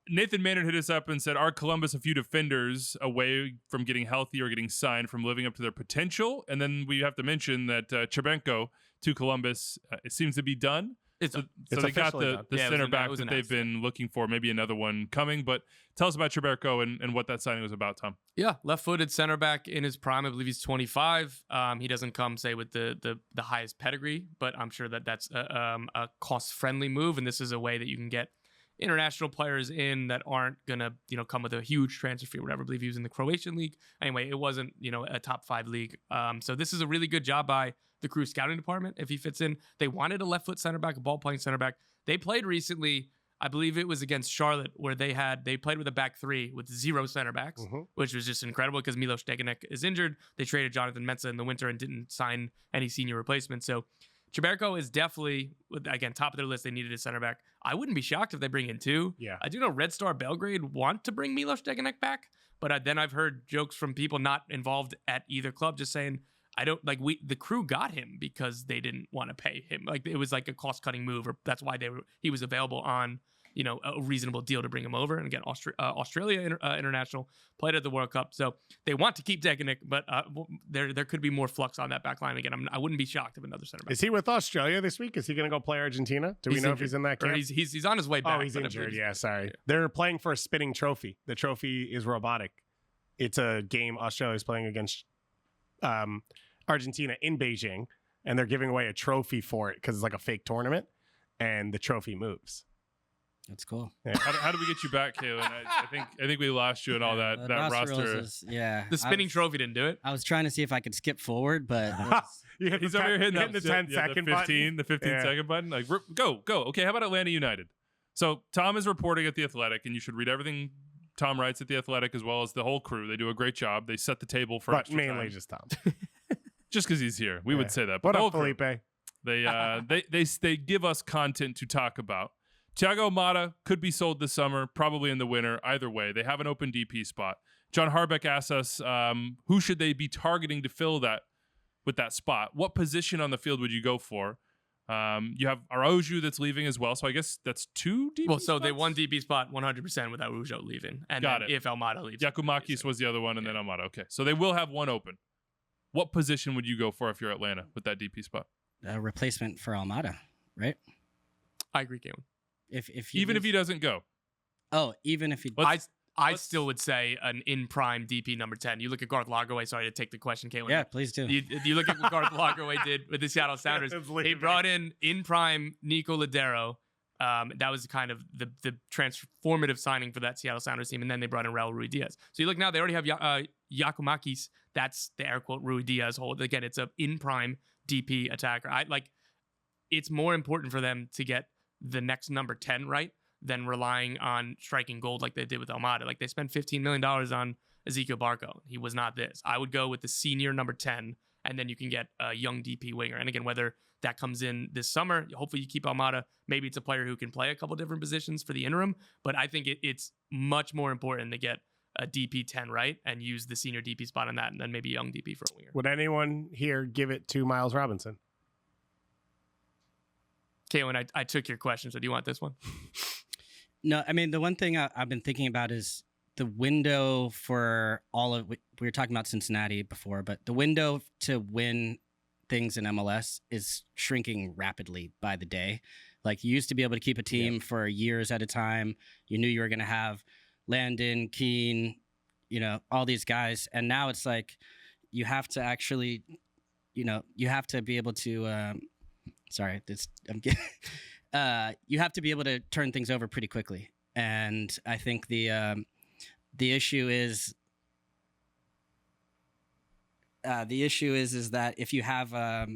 Nathan Maynard hit us up and said, are Columbus a few defenders away from getting healthy or getting signed, from living up to their potential? And then we have to mention that Chebenko to Columbus, it seems to be done. It's So they got officially the done. Yeah, it center was back that they've announced. been looking for, maybe another one coming. But tell us about Chebenko and what that signing was about, Tom. Yeah, left-footed center back in his prime. I believe he's 25. He doesn't come, say, with the highest pedigree, but I'm sure that that's a cost-friendly move, and this is a way that you can get international players in that aren't gonna come with a huge transfer fee or whatever. I believe he was in the Croatian league. Anyway, it wasn't a top 5 league. So this is a really good job by the Crew scouting department. If he fits in, they wanted a left foot center back, a ball playing center back. They played recently. I believe it was against Charlotte, where they played with a back 3 with 0 center backs, which was just incredible because Milos Degenek is injured. They traded Jonathan Mensah in the winter and didn't sign any senior replacements. So Cheberko is definitely, again, top of their list. They needed a center back. I wouldn't be shocked if they bring in 2. Yeah. I do know Red Star Belgrade want to bring Milos Degenek back, but then I've heard jokes from people not involved at either club just saying, the Crew got him because they didn't want to pay him. Like, it was like a cost-cutting move, or that's why he was available on a reasonable deal to bring him over. And again, Australia international, played at the World Cup. So they want to keep Degenek, but there could be more flux on that back line. Again, I wouldn't be shocked if another center back. Is he with Australia this week? Is he going to go play Argentina? Do we know if he's in that Or camp? he's on his way back. Oh, he's but I injured. believe- Yeah, sorry. Yeah. They're playing for a spinning trophy. The trophy is robotic. It's a game Australia's playing against Argentina in Beijing, and they're giving away a trophy for it because it's like a fake tournament, and the trophy moves. That's cool. Yeah. How do we get you back, Kaylin? I think we lost you and all that roster. rules is- The spinning trophy didn't do it. I was trying to see if I could skip forward, but He's over here hitting the 10-second button. The 15-second button. Like, go. Okay, how about Atlanta United? So Tom is reporting at The Athletic, and you should read everything Tom writes at The Athletic, as well as the whole crew. They do a great job. They set the table for but extra mainly time. just Tom. Just because he's here. We would say that. But What the whole up, crew, Felipe? they give us content to talk about. Thiago Almada could be sold this summer, probably in the winter. Either way, they have an open DP spot. John Harbeck asks us, who should they be targeting to fill that with that spot? What position on the field would you go for? You have Araujo that's leaving as well, so I guess that's 2 DP Well, so they spots? won DP spot 100% without Araujo leaving, and Got then it. if Almada leaves, Yakumakis was the other one, and then Almada. Okay, so they will have one open. What position would you go for if you're Atlanta with that DP spot? a replacement for Almada, right? I agree, Caitlin. If Even if he doesn't go. even if he I still would say an in prime DP number 10. You look at Garth Lagerway. Sorry to take the question, Caitlin. yeah, please do. You look at what Garth Lagerway did with the Seattle Sounders. It's He leaving. brought in prime Nico Ladero. That was kind of the transformative signing for that Seattle Sounders team. And then they brought in Raul Ruiz-Diaz. So you look now, they already have Yakumakis. That's the air quote Ruiz-Diaz hold. Again, it's a in prime DP attacker. It's more important for them to get the next number 10 right than relying on striking gold like they did with Almada. Like, they spent $15 million on Ezekiel Barco. He was not this. I would go with the senior number 10, and then you can get a young DP winger. And again, whether that comes in this summer, hopefully you keep Almada. Maybe it's a player who can play a couple different positions for the interim, but I think it's much more important to get a DP 10 right and use the senior DP spot on that, and then maybe a young DP for a winger. Would anyone here give it to Miles Robinson? Caitlin, I took your question, so do you want this one? No, I mean, the one thing I've been thinking about is the window for all of we were talking about Cincinnati before, but the window to win things in MLS is shrinking rapidly by the day. Like, you used to be able to keep a team for years at a time. You knew you were going to have Landon, Keane, all these guys. And now it's like you have to actually, you have to be able to, you have to be able to turn things over pretty quickly. And I think the issue is, that if you have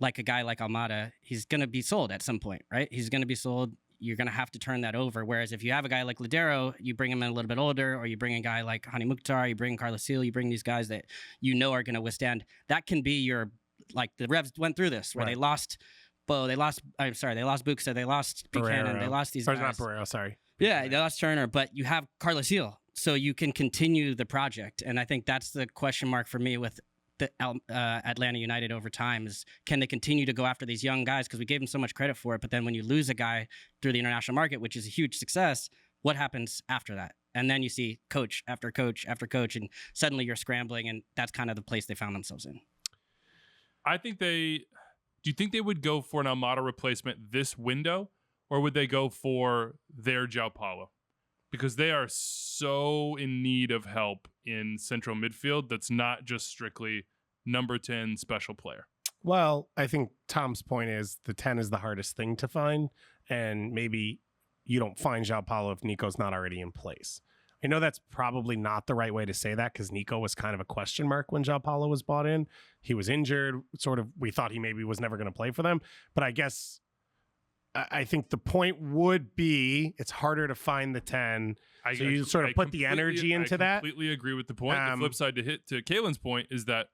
like a guy like Almada, he's going to be sold at some point, right? He's going to be sold. You're going to have to turn that over. Whereas if you have a guy like Ladero, you bring him in a little bit older, or you bring a guy like Hani Mukhtar, you bring Carlos Seal, you bring these guys that are going to withstand. That can be your, like the Revs went through this, where they lost Bo, they lost Buxa, they lost Buchanan, they lost these guys. Not Barrero, sorry. Yeah, they lost Turner, but you have Carlos Seal, so you can continue the project. And I think that's the question mark for me with the Atlanta United over time is, can they continue to go after these young guys? Because we gave them so much credit for it. But then when you lose a guy through the international market, which is a huge success, what happens after that? And then you see coach after coach after coach, and suddenly you're scrambling, and that's kind of the place they found themselves in. Do you think they would go for an Almada replacement this window, or would they go for their João Paulo? Because they are so in need of help in central midfield that's not just strictly number 10 special player. Well, I think Tom's point is the 10 is the hardest thing to find, and maybe you don't find João Paulo if Nico's not already in place. I know that's probably not the right way to say that, because Nico was kind of a question mark when João Paulo was bought in. He was injured, we thought he maybe was never going to play for them. But I guess I think the point would be it's harder to find the 10. So you sort of put the energy into that. I completely agree with the point. The flip side to Kaelin's point is that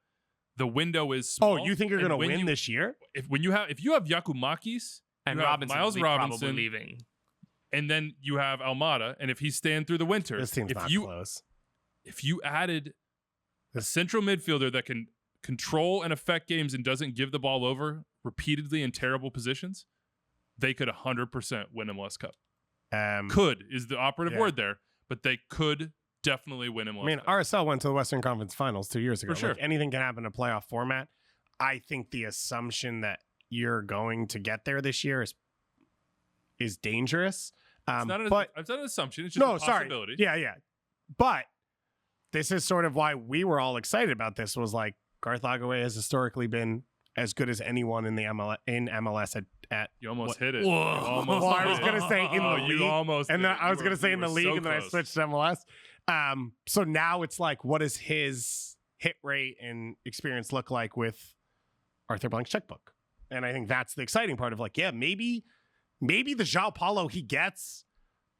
the window is small. Oh, you think you're going to win this year? If you have Giacomakis and Miles Robinson probably leaving, and then you have Almada, and if he's staying through the winter, this team's not close. If you added a central midfielder that can control and affect games and doesn't give the ball over repeatedly in terrible positions, they could 100% win MLS Cup. Could is the operative word there, but they could definitely win MLS Cup. RSL went to the Western Conference Finals 2 years ago. For sure. Like, anything can happen in a playoff format. I think the assumption that you're going to get there this year is dangerous. It's not an assumption. It's just a possibility. Sorry. Yeah. But this is sort of why we were all excited about this. Was like, Garth Lagerwey has historically been as good as anyone in the MLS at you almost hit it. I was going to say in the league. You almost and then I was going to say in the league, so and then I switched to MLS. So now it's like, what does his hit rate and experience look like with Arthur Blank's checkbook? And I think that's the exciting part of like, maybe the João Paulo he gets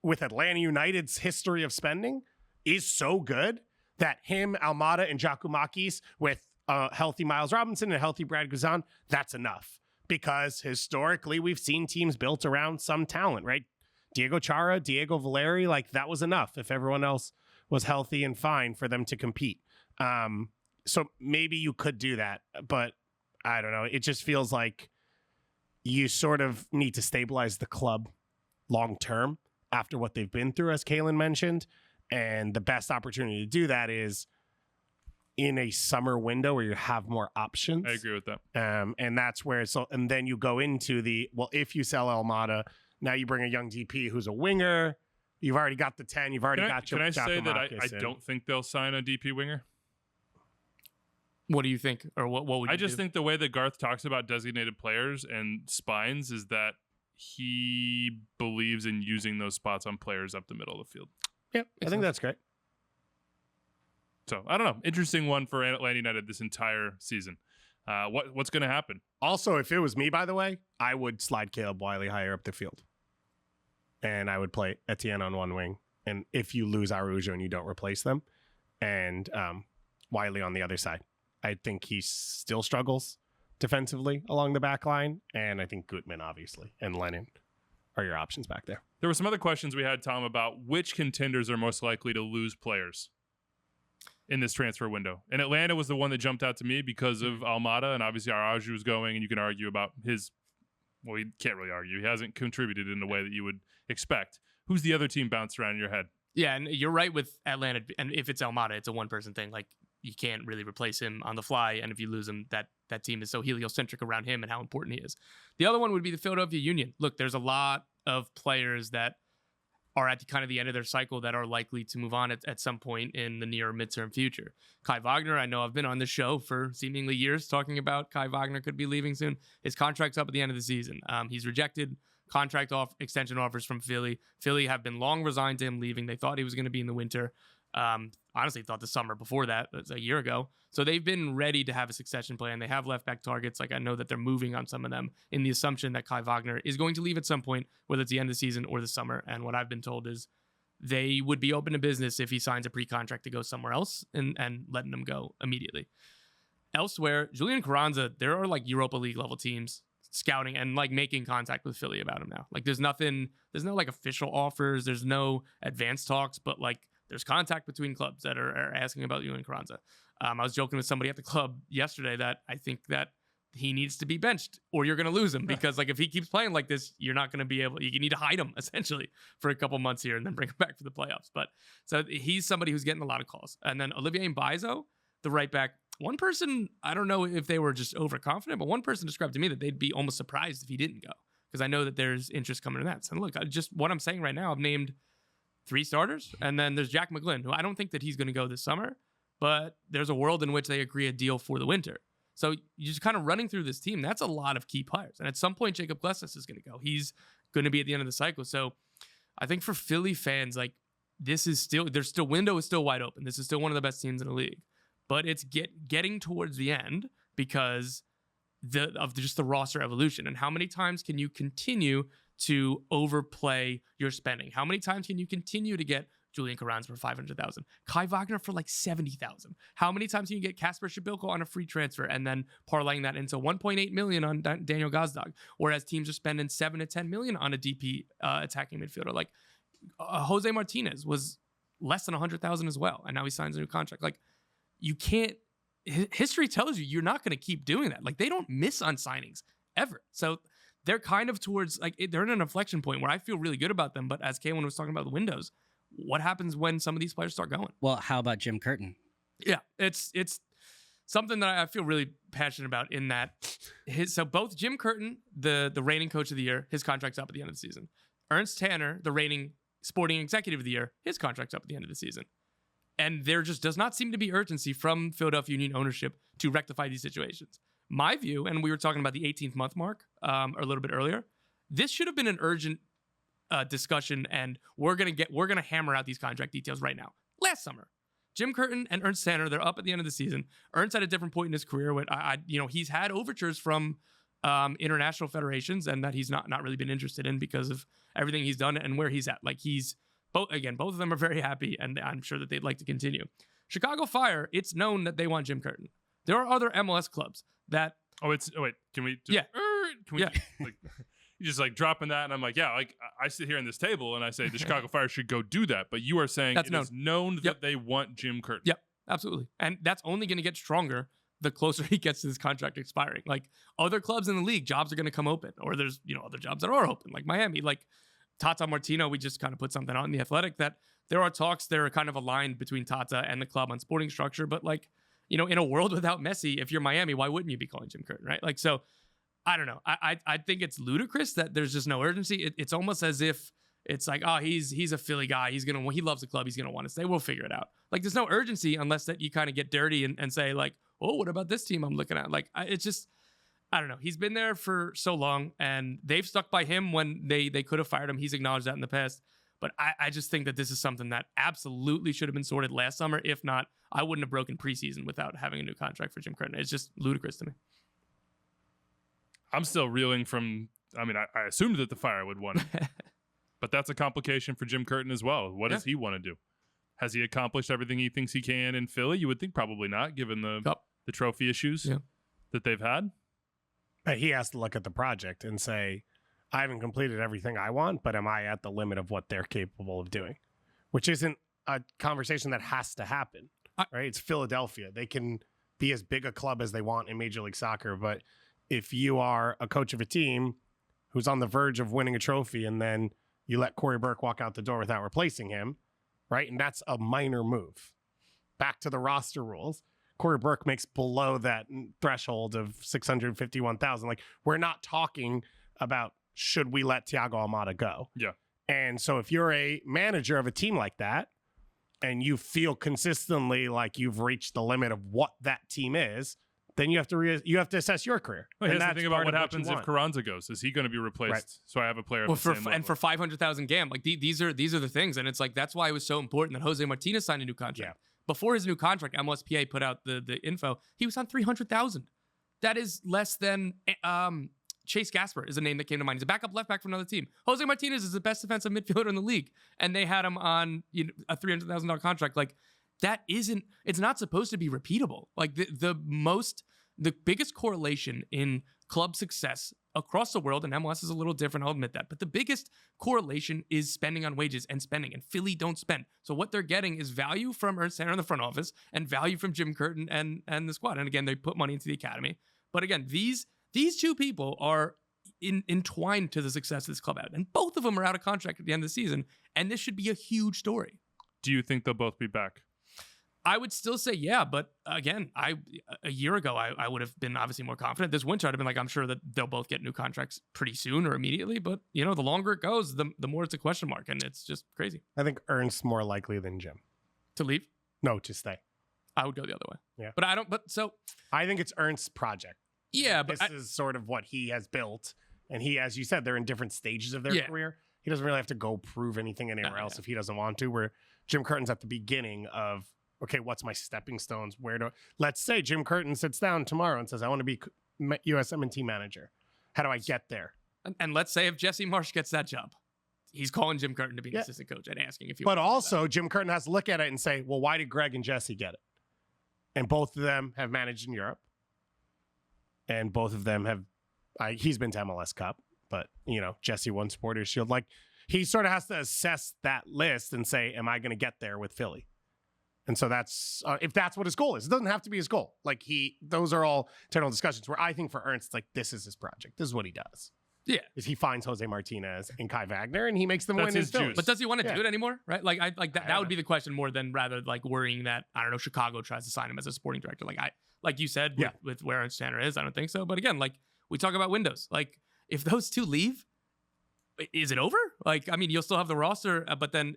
with Atlanta United's history of spending is so good that him, Almada, and Giacomakis with healthy Miles Robinson and healthy Brad Guzan, that's enough. Because historically, we've seen teams built around some talent, right? Diego Chara, Diego Valeri, like that was enough if everyone else was healthy and fine for them to compete. So maybe you could do that, but I don't know. It just feels like you sort of need to stabilize the club long term after what they've been through, as Kaelin mentioned. And the best opportunity to do that is in a summer window where you have more options. I agree with that. And that's where and then you go into if you sell Almada, now you bring a young DP who's a winger. You've already got the 10. You've already got your. Can I say that I don't think they'll sign a DP winger? What do you think, or what would you I just think the way that Garth talks about designated players and spines is that he believes in using those spots on players up the middle of the field. Yeah, I think that's great. So I don't know. Interesting one for Atlanta United this entire season. What's going to happen? Also, if it was me, by the way, I would slide Caleb Wiley higher up the field, and I would play Etienne on one wing. And if you lose Araujo and you don't replace them, and Wiley on the other side, I think he still struggles defensively along the back line, and I think Gutman obviously and Lennon are your options back there. There were some other questions we had, Tom, about which contenders are most likely to lose players in this transfer window. And Atlanta was the one that jumped out to me because of Almada, and obviously Araujo was going, and you can argue about his, you can't really argue. He hasn't contributed in the way that you would expect. Who's the other team bounced around in your head? Yeah, and you're right with Atlanta. And if it's Almada, it's a one-person thing. Like, you can't really replace him on the fly. And if you lose him, that team is so heliocentric around him and how important he is. The other one would be the Philadelphia Union. Look, there's a lot of players that are at the end of their cycle that are likely to move on at some point in the near or midterm future. Kai Wagner, I know I've been on the show for seemingly years talking about Kai Wagner could be leaving soon. His contract's up at the end of the season. He's rejected contract extension offers from Philly. Philly have been long resigned to him leaving. They thought he was going to be in the winter. Honestly, thought the summer before that, was a year ago. So they've been ready to have a succession plan. They have left back targets. Like, I know that they're moving on some of them in the assumption that Kai Wagner is going to leave at some point, whether it's the end of the season or the summer. And what I've been told is they would be open to business if he signs a pre-contract to go somewhere else and letting him go immediately. Elsewhere, Julian Carranza, there are like Europa League level teams scouting and like making contact with Philly about him now. Like, there's no like official offers. There's no advanced talks, but like, there's contact between clubs that are asking about Julian Carranza. I was joking with somebody at the club yesterday that I think that he needs to be benched or you're going to lose him, because like, if he keeps playing like this, you're not going to be able, you need to hide him essentially for a couple months here and then bring him back for the playoffs. But so he's somebody who's getting a lot of calls. And then Olivier Mbaizo, the right back, one person, I don't know if they were just overconfident, but one person described to me that they'd be almost surprised if he didn't go, because I know that there's interest coming in that. So look, what I'm saying right now, I've named 3 starters, and then there's Jack McGlynn, who I don't think that he's going to go this summer, but there's a world in which they agree a deal for the winter. So you're just kind of running through this team. That's a lot of key players. And at some point, Jacob Glesnes is going to go. He's going to be at the end of the cycle. So I think for Philly fans, like, this is still, window is still wide open. This is still one of the best teams in the league, but it's getting towards the end because of just the roster evolution. And how many times can you continue to overplay your spending? How many times can you continue to get Julian Carranza for $500,000, Kai Wagner for like $70,000? How many times can you get Kasper Shabilko on a free transfer and then parlaying that into $1.8 million on Daniel Gazdag? Whereas teams are spending $7 to $10 million on a DP attacking midfielder. Like Jose Martinez was less than $100,000 as well, and now he signs a new contract. Like, you can't. History tells you you're not going to keep doing that. Like, they don't miss on signings ever. So they're kind of towards, like, they're in an inflection point where I feel really good about them. But as Kaylin was talking about the windows, what happens when some of these players start going? Well, how about Jim Curtin? Yeah, it's something that I feel really passionate about in that. So both Jim Curtin, the reigning coach of the year, his contract's up at the end of the season. Ernst Tanner, the reigning sporting executive of the year, his contract's up at the end of the season. And there just does not seem to be urgency from Philadelphia Union ownership to rectify these situations. My view, and we were talking about the 18th month mark a little bit earlier, this should have been an urgent discussion, and we're gonna hammer out these contract details right now. Last summer, Jim Curtin and Ernst Tanner, they're up at the end of the season. Ernst at a different point in his career when he's had overtures from international federations, and that he's not really been interested in because of everything he's done and where he's at. Like, both of them are very happy, and I'm sure that they'd like to continue. Chicago Fire, it's known that they want Jim Curtin. There are other MLS clubs that. Can we? Just, yeah. Like, you just like dropping that, and I'm like, yeah. Like, I sit here on this table and I say the Chicago Fire should go do that, but you are saying it's known that they want Jim Curtin. Yep, absolutely, and that's only going to get stronger the closer he gets to his contract expiring. Like, other clubs in the league, jobs are going to come open, or there's other jobs that are open, like Miami, like. Tata Martino, we just kind of put something out in The Athletic that there are talks that are kind of aligned between Tata and the club on sporting structure. But like, in a world without Messi, if you're Miami, why wouldn't you be calling Jim Curtin, right? Like, so I don't know. I think it's ludicrous that there's just no urgency. It's almost as if it's like, oh, he's a Philly guy. He loves the club. He's going to want to stay. We'll figure it out. Like, there's no urgency unless that you kind of get dirty and say like, oh, what about this team I'm looking at? Like, it's just, I don't know. He's been there for so long, and they've stuck by him when they could have fired him. He's acknowledged that in the past. But I just think that this is something that absolutely should have been sorted last summer. If not, I wouldn't have broken preseason without having a new contract for Jim Curtin. It's just ludicrous to me. I'm still reeling from, I assumed that the Fire would want him. But that's a complication for Jim Curtin as well. What does he want to do? Has he accomplished everything he thinks he can in Philly? You would think probably not, given the trophy issues that they've had. But he has to look at the project and say, I haven't completed everything I want, but am I at the limit of what they're capable of doing? Which isn't a conversation that has to happen, right? It's Philadelphia. They can be as big a club as they want in Major League Soccer, but if you are a coach of a team who's on the verge of winning a trophy and then you let Corey Burke walk out the door without replacing him, right? And that's a minor move. Back to the roster rules. Corey Burke makes below that threshold of 651,000. Like, we're not talking about should we let Thiago Almada go? Yeah. And so if you're a manager of a team like that and you feel consistently like you've reached the limit of what that team is, then you have to assess your career. Well, and here's the thing about what part of happens you if want. Carranza goes. Is he going to be replaced? Right. So I have a player. Well, at the same level. for 500,000 GAM, like these are the things, and it's like that's why it was so important that Jose Martinez signed a new contract. Before his new contract, MLSPA put out the info. He was on 300,000. That is less than Chase Gasper is a name that came to mind. He's a backup left back from another team. Jose Martinez is the best defensive midfielder in the league, and they had him on a $300,000 contract. Like it's not supposed to be repeatable. Like the biggest correlation in club success across the world, and MLS is a little different, I'll admit that, but the biggest correlation is spending on wages and spending, and Philly don't spend. So what they're getting is value from Ernst Tanner in the front office and value from Jim Curtin and the squad. And again, they put money into the academy. But again, these two people are entwined to the success of this club out, and both of them are out of contract at the end of the season, and this should be a huge story. Do you think they'll both be back? I would still say yeah, but again, a year ago I would have been obviously more confident. This winter I'd have been like, I'm sure that they'll both get new contracts pretty soon or immediately. But the longer it goes, the more it's a question mark, and it's just crazy. I think Ernst's more likely than Jim. To leave? No, to stay. I would go the other way. Yeah, but I don't. But so I think it's Ernst's project. Yeah, but this is sort of what he has built, and he, as you said, they're in different stages of their career. He doesn't really have to go prove anything anywhere else if he doesn't want to. Where Jim Curtin's at the beginning of, okay, what's my stepping stones? Let's say Jim Curtin sits down tomorrow and says, I want to be USMNT manager. How do I get there? And let's say if Jesse Marsh gets that job, he's calling Jim Curtin to be an assistant coach and asking if he But also, Jim Curtin has to look at it and say, well, why did Greg and Jesse get it? And both of them have managed in Europe. And both of them have, he's been to MLS Cup, but, Jesse won Supporters Shield. Like, he sort of has to assess that list and say, am I going to get there with Philly? And so that's, if that's what his goal is, it doesn't have to be his goal. Like those are all internal discussions where I think for Ernst, like, this is his project. This is what he does. Yeah. Is he finds Jose Martinez and Kai Wagner and he makes them win his juice. But does he want to do it anymore? Right? Like, that would be the question more than rather like worrying that, I don't know, Chicago tries to sign him as a sporting director. Like you said, with where Ernst Tanner is, I don't think so. But again, like we talk about windows, like if those two leave, is it over? Like, I mean, you'll still have the roster, but then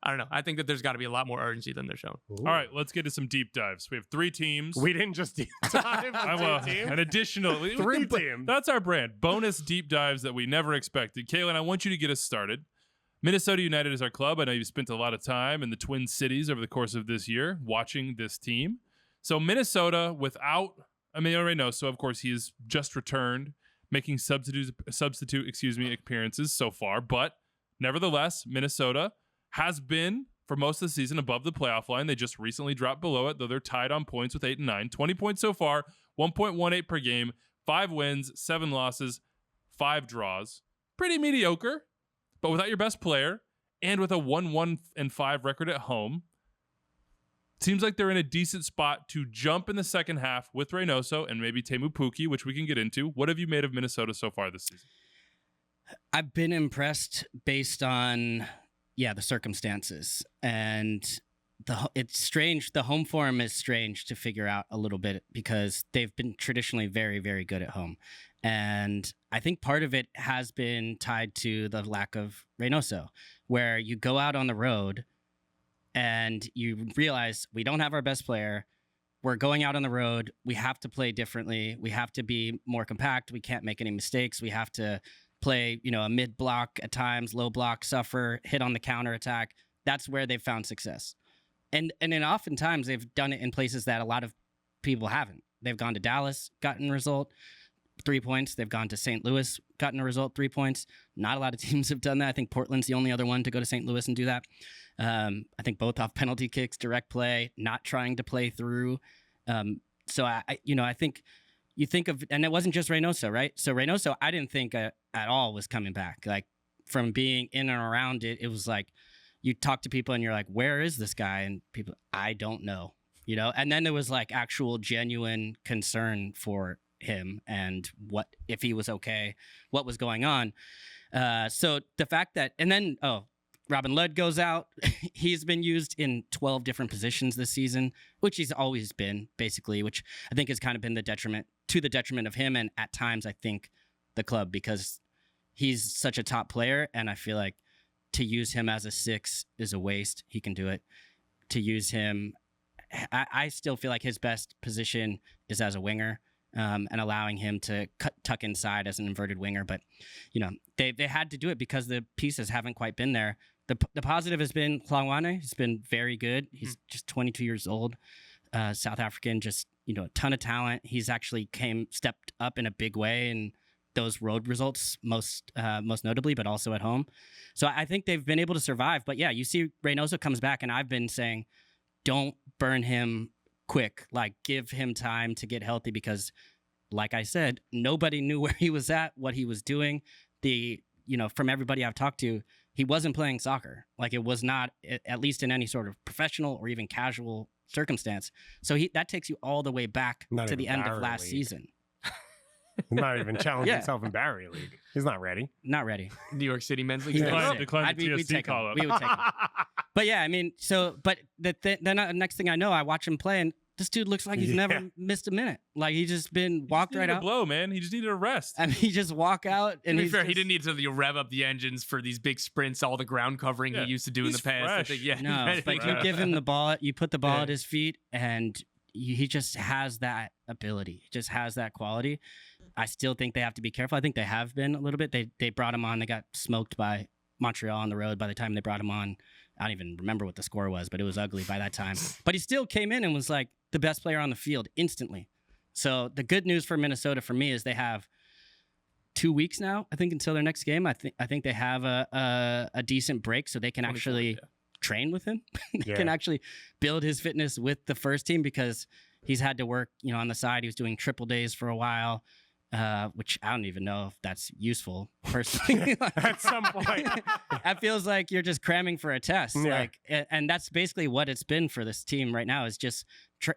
I don't know. I think that there's got to be a lot more urgency than they're showing. All right, let's get to some deep dives. We have 3 teams. We didn't just deep dive. An additional 3 teams. That's our brand. Bonus deep dives that we never expected. Kaylin, I want you to get us started. Minnesota United is our club. I know you've spent a lot of time in the Twin Cities over the course of this year watching this team. So Minnesota without Reynoso, of course, he has just returned, making substitute appearances so far. But nevertheless, Minnesota has been, for most of the season, above the playoff line. They just recently dropped below it, though they're tied on points with 8 and 9. 20 points so far, 1.18 per game, 5 wins, 7 losses, 5 draws. Pretty mediocre, but without your best player and with a 1-1-5 record at home, seems like they're in a decent spot to jump in the second half with Reynoso and maybe Teemu Pukki, which we can get into. What have you made of Minnesota so far this season? I've been impressed based on the circumstances, and it's strange. The home form is strange to figure out a little bit because they've been traditionally very, very good at home. And I think part of it has been tied to the lack of Reynoso, where you go out on the road and you realize we don't have our best player. We're going out on the road. We have to play differently. We have to be more compact. We can't make any mistakes. We have to play, a mid block at times, low block, suffer, hit on the counter attack. That's where they've found success. And then oftentimes they've done it in places that a lot of people haven't. They've gone to Dallas, gotten a result, 3 points. They've gone to St. Louis, gotten a result, 3 points. Not a lot of teams have done that. I think Portland's the only other one to go to St. Louis and do that. I think both off penalty kicks, direct play, not trying to play through. So I think you think of, and it wasn't just Reynoso, right? So Reynoso, I didn't think at all was coming back. Like from being in and around it, it was like you talk to people and you're like, where is this guy? And people, I don't know, And then there was like actual genuine concern for him and what if he was okay, what was going on. So the fact that, and then Robin Ludd goes out. He's been used in 12 different positions this season, which he's always been, basically, which I think has kind of been the detriment of him and at times, I think, the club, because he's such a top player, and I feel like to use him as a 6 is a waste. He can do it. To use him, I still feel like his best position is as a winger, and allowing him to tuck inside as an inverted winger. But, they had to do it because the pieces haven't quite been there. The positive has been Hlongwane. He's been very good. He's just 22 years old. South African, just, a ton of talent. He's actually stepped up in a big way in those road results, most notably, but also at home. So I think they've been able to survive. But yeah, you see Reynoso comes back, and I've been saying, don't burn him quick. Like, give him time to get healthy, because like I said, nobody knew where he was at, what he was doing. From everybody I've talked to, he wasn't playing soccer. Like, it was not, at least in any sort of professional or even casual circumstance. So that takes you all the way back to the end of last season. He's not even challenging himself in Barrier League. He's not ready. Not ready. New York City men's league. Declined the TSC call up. We would take him. But yeah, I mean, but the next thing I know, I watch him play, and this dude looks like he's never missed a minute. Like, he's just been walked right out. Blow, man. He just needed a rest. I mean, he just walk out, and to be fair, he didn't need to rev up the engines for these big sprints, all the ground covering he used to do in the past. I think, you give him the ball, you put the ball at his feet, and he just has that ability. He just has that quality. I still think they have to be careful. I think they have been a little bit. They brought him on. They got smoked by Montreal on the road by the time they brought him on. I don't even remember what the score was, but it was ugly by that time. But he still came in and was like the best player on the field instantly. So the good news for Minnesota for me is they have 2 weeks now, I think, until their next game. I think they have a decent break, so they can actually train with him. They can actually build his fitness with the first team, because he's had to work, on the side. He was doing triple days for a while. Which I don't even know if that's useful personally. At some point. That feels like you're just cramming for a test. Yeah. And that's basically what it's been for this team right now, is just,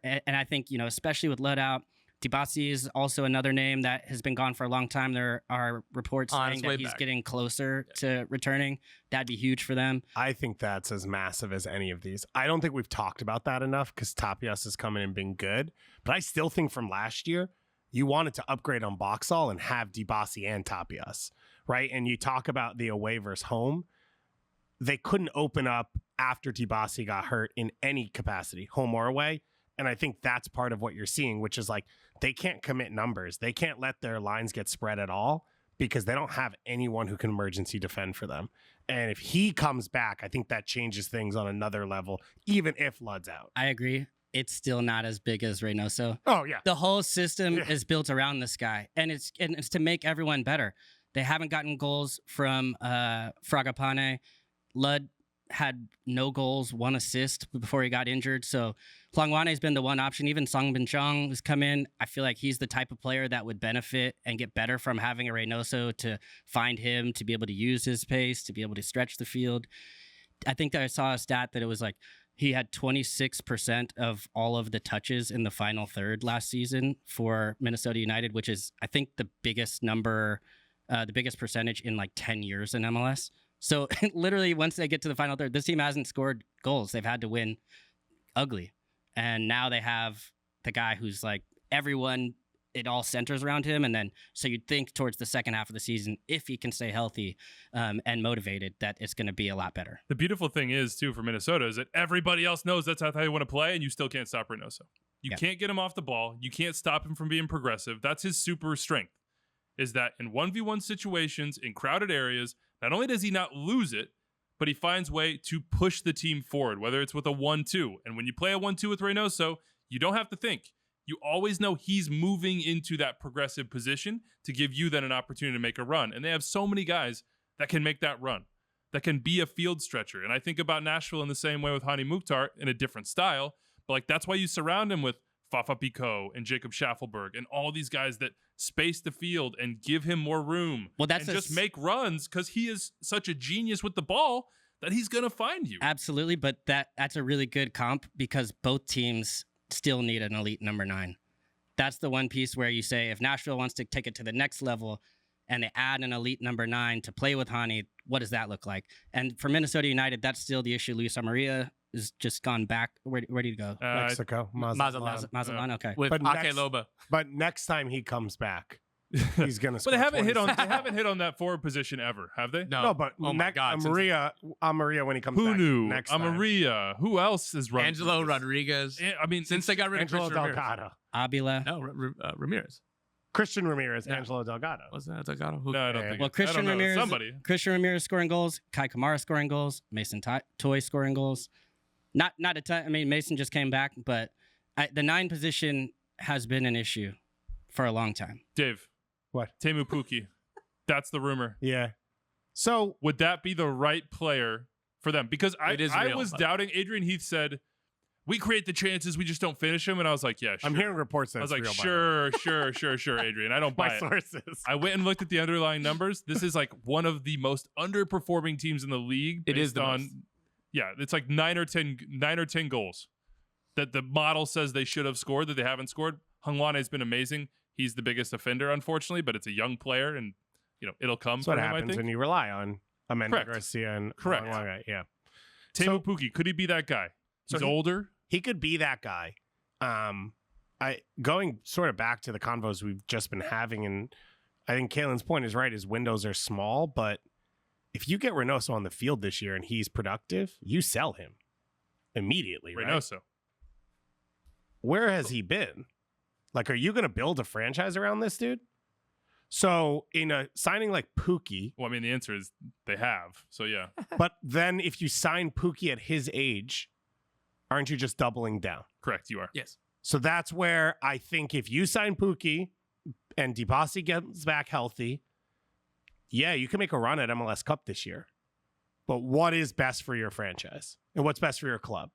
and I think, especially with Ludd out, Dibasi is also another name that has been gone for a long time. There are reports saying that he's getting closer to returning. That'd be huge for them. I think that's as massive as any of these. I don't think we've talked about that enough, because Tapias has come in and been good. But I still think from last year, you wanted to upgrade on Boxall and have Dibasi and Tapias, right? And you talk about the away versus home. They couldn't open up after Dibasi got hurt in any capacity, home or away. And I think that's part of what you're seeing, which is like, they can't commit numbers. They can't let their lines get spread at all, because they don't have anyone who can emergency defend for them. And if he comes back, I think that changes things on another level, even if Ludd's out. I agree. It's still not as big as Reynoso. Oh, yeah. The whole system is built around this guy, and it's to make everyone better. They haven't gotten goals from Fragapane. Ludd had no goals, 1 assist before he got injured. So Hlongwane has been the one option. Even Song Bin Chong has come in. I feel like he's the type of player that would benefit and get better from having a Reynoso to find him, to be able to use his pace, to be able to stretch the field. I think that I saw a stat that it was like, he had 26% of all of the touches in the final third last season for Minnesota United, which is, I think, the biggest number, the biggest percentage in like 10 years in MLS. So literally, once they get to the final third, this team hasn't scored goals. They've had to win ugly. And now they have the guy who's like everyone, it all centers around him. And then, so you'd think towards the second half of the season, if he can stay healthy and motivated, that it's going to be a lot better. The beautiful thing is, too, for Minnesota is that everybody else knows that's how they want to play, and you still can't stop Reynoso. You can't get him off the ball. You can't stop him from being progressive. That's his super strength, is that in 1v1 situations, in crowded areas, not only does he not lose it, but he finds way to push the team forward, whether it's with a 1-2. And when you play a 1-2 with Reynoso, you don't have to think. You always know he's moving into that progressive position to give you then an opportunity to make a run. And they have so many guys that can make that run, that can be a field stretcher. And I think about Nashville in the same way with Hani Mukhtar in a different style. But like, that's why you surround him with Fafa Picault and Jacob Schaffelberg and all these guys that space the field and give him more room. Well, that's and just make runs, because he is such a genius with the ball that he's going to find you. Absolutely. But that's a really good comp, because both teams still need an elite number 9. That's the one piece where you say, if Nashville wants to take it to the next level, and they add an elite number 9 to play with Hani, what does that look like? And for Minnesota United, that's still the issue. Luis Maria has just gone back. Where did he go? Mexico. Mazatlan. Okay. With But Ake next- Loba. But next time he comes back, he's gonna. But score they haven't hit 20. on that forward position ever, have they? No, No, but oh my God, Maria when he comes Who back knew? next time. Maria. Who else is running? Angelo Rodriguez. I mean, Since they got rid of Angelo Christian Ramirez. Delgado. Abila. No, Ramirez. Christian Ramirez, Yeah. Angelo Delgado. Was that Delgado? Who? no, I don't Yeah. think. Well, I don't Christian know. Ramirez. Somebody. Christian Ramirez scoring goals. Kai Kamara scoring goals. Mason Toy scoring goals. Not a ton. I mean, Mason just came back, but the 9 position has been an issue for a long time. Dave. What? Teemu Pukki. That's the rumor. Yeah. So Would that be the right player for them? Because I It is real, was but- doubting. Adrian Heath said, "We create the chances, we just don't finish them." And I was like, "Yeah, sure." I'm hearing reports that I was it's like, real, by the way. sure, Adrian. I don't buy My it. sources. I went and looked at the underlying numbers. This is like one of the most underperforming teams in the league. It is based the on, most. yeah, it's like 9 or 10 goals that the model says they should have scored that they haven't scored. Hangwane has been amazing. He's the biggest offender, unfortunately, but it's a young player, and it'll come. That's for what him, I happens think. when you rely on Amanda Correct. Garcia and Correct. Hangwane, yeah. Teemu So- Pukki, could he be that guy? So He's he- older. He could be that guy. I going sort of back to the convos we've just been having, and I think Kalen's point is right. His windows are small, but if you get Reynoso on the field this year and he's productive, you sell him immediately, right? Reynoso. Where has he been? Like, are you going to build a franchise around this dude? So in a signing like Pukki, Well, I mean, the answer is they have. So yeah, but then if you sign Pukki at his age, aren't you just doubling down? correct. You are. Yes. So that's where I think if you sign Pukki and DeBossi gets back healthy, yeah, you can make a run at MLS Cup this year. But what is best for your franchise and what's best for your club?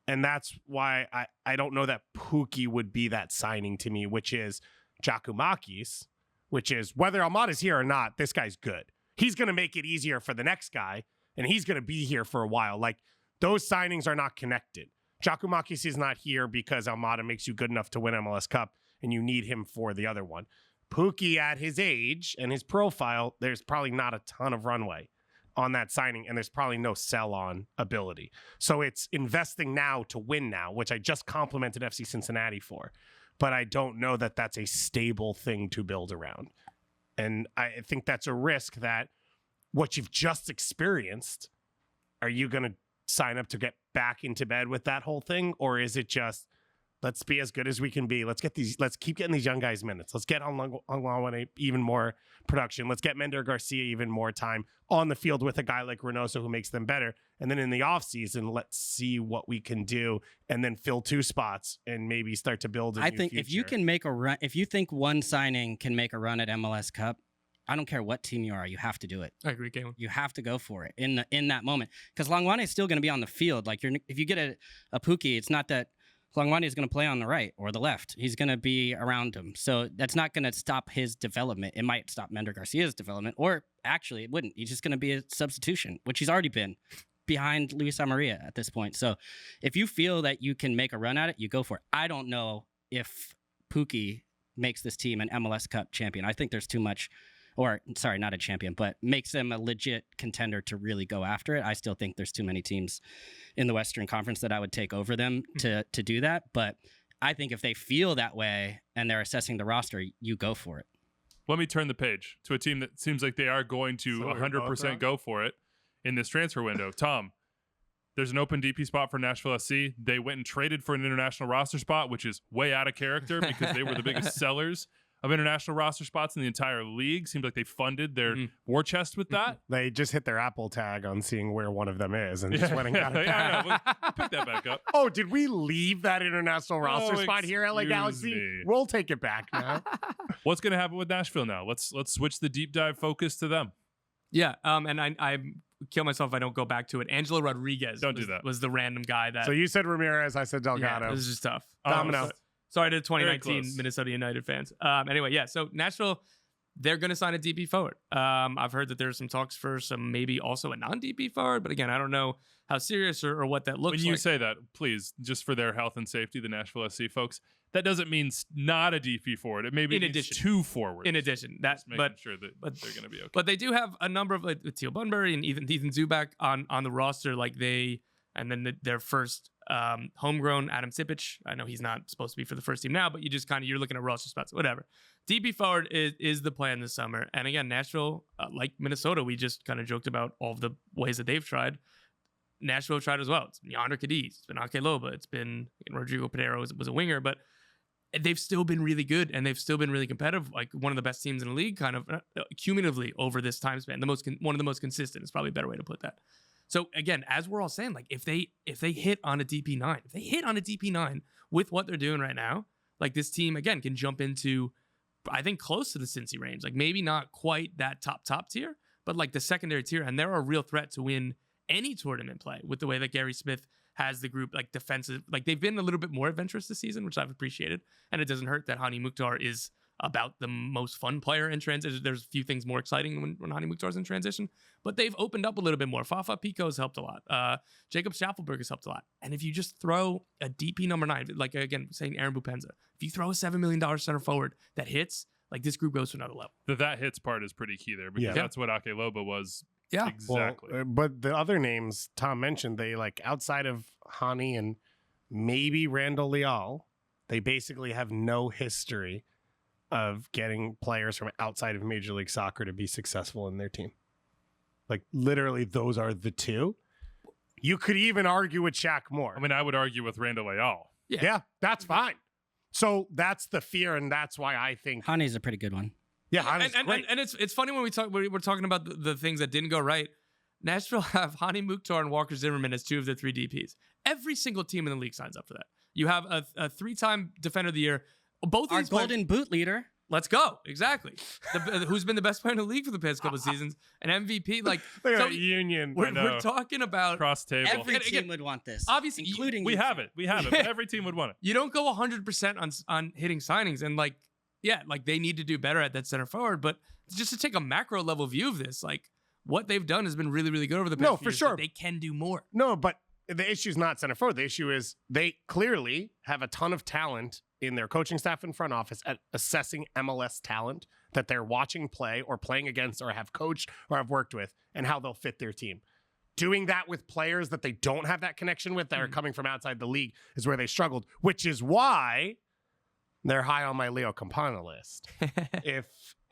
And that's why I don't know that Pukki would be that signing to me, which is Giacomakis, which is whether Almada's here or not, this guy's good. He's going to make it easier for the next guy, and he's going to be here for a while. Like, those signings are not connected. Giacomakis is not here because Almada makes you good enough to win MLS Cup, and you need him for the other one. Pukki, at his age and his profile, there's probably not a ton of runway on that signing, and there's probably no sell-on ability. So it's investing now to win now, which I just complimented FC Cincinnati for. But I don't know that that's a stable thing to build around. And I think that's a risk that what you've just experienced, are you going to sign up to get back into bed with that whole thing? Or is it just, let's be as good as we can be. Let's keep getting these young guys minutes. Let's get Hangwane even more production. Let's get Mender Garcia even more time on the field with a guy like Reynoso who makes them better. And then in the offseason, let's see what we can do and then fill 2 spots and maybe start to build a I new think if you future. can make a run, if you think one signing can make a run at MLS Cup, I don't care what team you are, you have to do it. I agree, Kalen. You have to go for it in that moment because Hangwane is still going to be on the field. Like if you get a Pukki, it's not that Hangwane is going to play on the right or the left. He's going to be around him, so that's not going to stop his development. It might stop Mender Garcia's development, or actually, it wouldn't. He's just going to be a substitution, which he's already been behind Luis Maria at this point. So if you feel that you can make a run at it, you go for it. I don't know if Pukki makes this team an MLS Cup champion. I think there's too much. Or, sorry, not a champion, but makes them a legit contender to really go after it. I still think there's too many teams in the Western Conference that I would take over them to do that. But I think if they feel that way and they're assessing the roster, you go for it. Let me turn the page to a team that seems like they are going to So we're both 100% wrong? go for it in this transfer window. Tom, there's an open DP spot for Nashville SC. They went and traded for an international roster spot, which is way out of character because they were the biggest sellers of international roster spots in the entire league. Seems like they funded their war chest with that. They just hit their Apple tag on seeing where one of them is and just went and got it yeah, back. we'll pick that back up. Oh, did we leave that international roster spot here at LA excuse Galaxy? me. We'll take it back now. What's going to happen with Nashville now? Let's switch the deep dive focus to them. Yeah, and I kill myself if I don't go back to it. Angelo Rodriguez Don't do that. was the random guy that. So you said Ramirez, I said Delgado. Yeah, this is just tough. Domino. Oh, Sorry to Very 2019 close. Minnesota United fans. Anyway, yeah. So Nashville, they're going to sign a DP forward. I've heard that there's some talks for some maybe also a non-DP forward, but again, I don't know how serious or what that looks like. When you say that, please, just for their health and safety, the Nashville SC folks, that doesn't mean not a DP forward. It maybe means two forwards. In addition, that sure that they're going to be okay. But they do have a number of like Teal Bunbury and Ethan Zubak on the roster. And then their first homegrown Adam Sipich. I know he's not supposed to be for the first team now, but you're looking at roster spots, whatever. DP forward is the plan this summer. And again, Nashville, like Minnesota, we just kind of joked about all of the ways that they've tried. Nashville tried as well. It's been Yonder Cadiz, it's been Ake Loba, it's been Rodrigo Pinheiro was a winger, but they've still been really good and they've still been really competitive. Like one of the best teams in the league, kind of cumulatively over this time span. One of the most consistent is probably a better way to put that. So again, as we're all saying, like if they hit on a DP9, with what they're doing right now, like this team again can jump into, I think, close to the Cincy range. Like maybe not quite that top tier, but like the secondary tier, and they're a real threat to win any tournament play with the way that Gary Smith has the group like defensive. Like they've been a little bit more adventurous this season, which I've appreciated, and it doesn't hurt that Hani Mukhtar is about the most fun player in transition. There's a few things more exciting when Hani Mukhtar's in transition, but they've opened up a little bit more. Fafa Pico's helped a lot. Jacob Schaffelberg has helped a lot. And if you just throw a DP number 9, like again, saying Aaron Boupendza, if you throw a $7 million center forward that hits, like this group goes to another level. That hits part is pretty key there because that's what Ake Loba was. Yeah, exactly. Well, but the other names Tom mentioned, they like outside of Hani and maybe Randall Leal, they basically have no history of getting players from outside of Major League Soccer to be successful in their team. Like literally those are the two. You could even argue with Shaq Moore. I mean, I would argue with Randall Leal. Yeah, that's fine. So that's the fear, and that's why I think Hani's a pretty good one. Yeah, Hani's great. And it's funny when we're talking about the things that didn't go right. Nashville have Hani Mukhtar and Walker Zimmerman as 2 of their 3 DPs. Every single team in the league signs up for that. You have a 3-time Defender of the Year. Both Our of these golden boot leader. Let's go. Exactly. Who's been the best player in the league for the past couple of seasons? An MVP. Like, look at that union. We're talking about cross table. Every team would want this. Obviously, including we have it. But every team would want it. You don't go 100% on hitting signings. And like they need to do better at that center forward. But just to take a macro level view of this, like what they've done has been really, really good over the past few years. sure. They can do more. No, but the issue is not center forward. The issue is they clearly have a ton of talent in their coaching staff and front office at assessing MLS talent that they're watching play or playing against or have coached or have worked with and how they'll fit their team. Doing that with players that they don't have that connection with that are coming from outside the league is where they struggled, which is why they're high on my Leo Campana list. If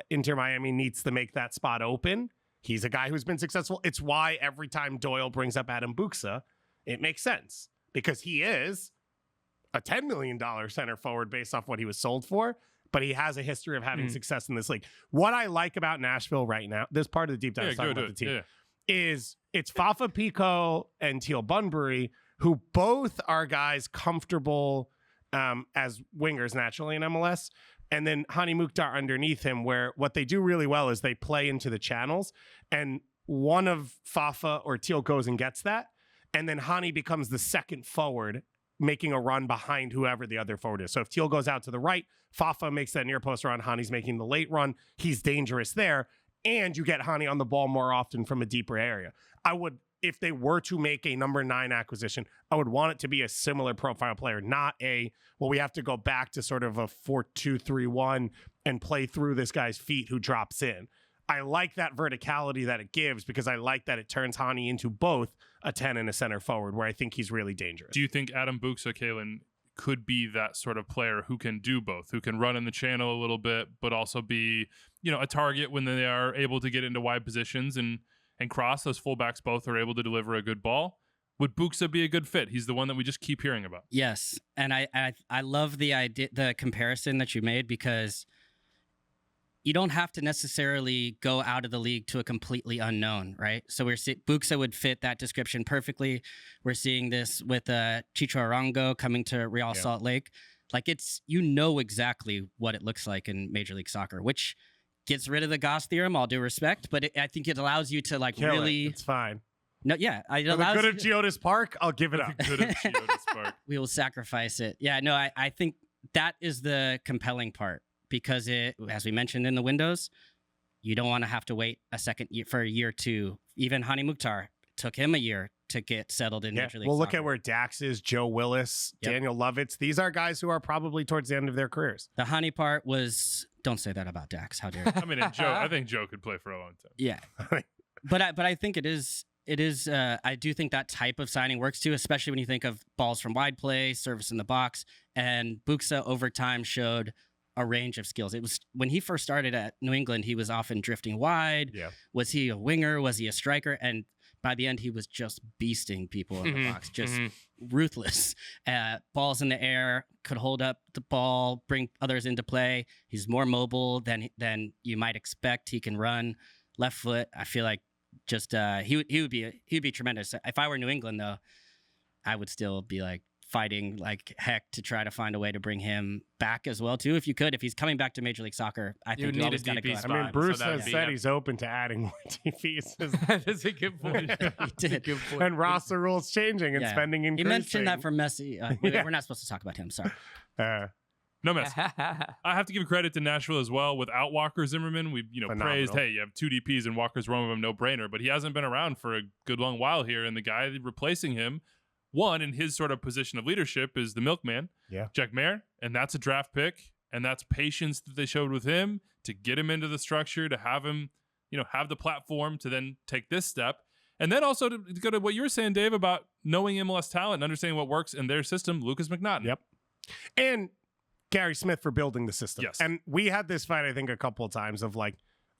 Inter Miami needs to make that spot open, he's a guy who's been successful. It's why every time Doyle brings up Adam Buxa, it makes sense because he is a $10 million center forward based off what he was sold for, but he has a history of having success in this league. What I like about Nashville right now, this part of the deep dive talking about the team, is it's Fafa Pico and Teal Bunbury, who both are guys comfortable as wingers naturally in MLS. And then Hani Mukhtar underneath him, where what they do really well is they play into the channels. And one of Fafa or Teal goes and gets that. And then Hani becomes the second forward, making a run behind whoever the other forward is. So if Teal goes out to the right, Fafa makes that near post run. Hani's making the late run. He's dangerous there. And you get Hani on the ball more often from a deeper area. I would, if they were to make a number 9 acquisition, I would want it to be a similar profile player, not we have to go back to sort of a 4-2-3-1 and play through this guy's feet who drops in. I like that verticality that it gives because I like that it turns Hani into both a 10 and a center forward where I think he's really dangerous. Do you think Adam Buxa, Kalen, could be that sort of player who can do both, who can run in the channel a little bit, but also be, a target when they are able to get into wide positions and cross? Those fullbacks both are able to deliver a good ball. Would Buxa be a good fit? He's the one that we just keep hearing about. Yes, and I love the idea, the comparison that you made, because you don't have to necessarily go out of the league to a completely unknown, right? So Buxa would fit that description perfectly. We're seeing this with Chicho Arango coming to Real Salt Lake. Like exactly what it looks like in Major League Soccer, which gets rid of the Goss theorem, all due respect, but I think it allows you to It's fine. No, yeah. It allows good of Geodis Park, I'll give it up. Good of Geodis Park. We will sacrifice it. Yeah, no, I think that is the compelling part. Because it, as we mentioned in the windows, You don't want to have to wait a second year for a year to. Even Hani Mukhtar took him a year to get settled in Major League Well, look Soccer. at where Dax is, Joe Willis, Yep. Daniel Lovitz. These are guys who are probably towards the end of their careers. The Hani part was. Don't say that about Dax. How dare you? I mean, and Joe. I think Joe could play for a long time. Yeah, but I think it is. I do think that type of signing works too, especially when you think of balls from wide play, service in the box, and Boupendza over time showed a range of skills. It was when he first started at New England, he was often drifting wide. Yeah. Was he a winger? Was he a striker? And by the end, he was just beasting people in the box, just ruthless. Balls in the air, could hold up the ball, bring others into play. He's more mobile than you might expect. He can run left foot. I feel like just he would be tremendous. If I were New England though, I would still be like fighting like heck to try to find a way to bring him back as well too. If you could, if he's coming back to Major League Soccer, I think you always got to go. DP I mean, spot, Bruce so that has would be said him. he's open to adding more DPs. That's a good point. He did. Good point. And roster rules changing and Yeah. spending He increasing. mentioned that for Messi. Yeah. We're not supposed to talk about him. Sorry. No mess. I have to give credit to Nashville as well. Without Walker Zimmerman, we've Phenomenal. praised. Hey, you have 2 DPs and Walker's one of them, no brainer. But he hasn't been around for a good long while here, and the guy replacing him, one in his sort of position of leadership, is the milkman, Jack Mayer, and that's a draft pick, and that's patience that they showed with him to get him into the structure, to have him, have the platform to then take this step. And then also to go to what you were saying, Dave, about knowing MLS talent and understanding what works in their system, Lucas McNaughton. Yep. And Gary Smith for building the system. Yes. And we had this fight, I think, a couple of times of like,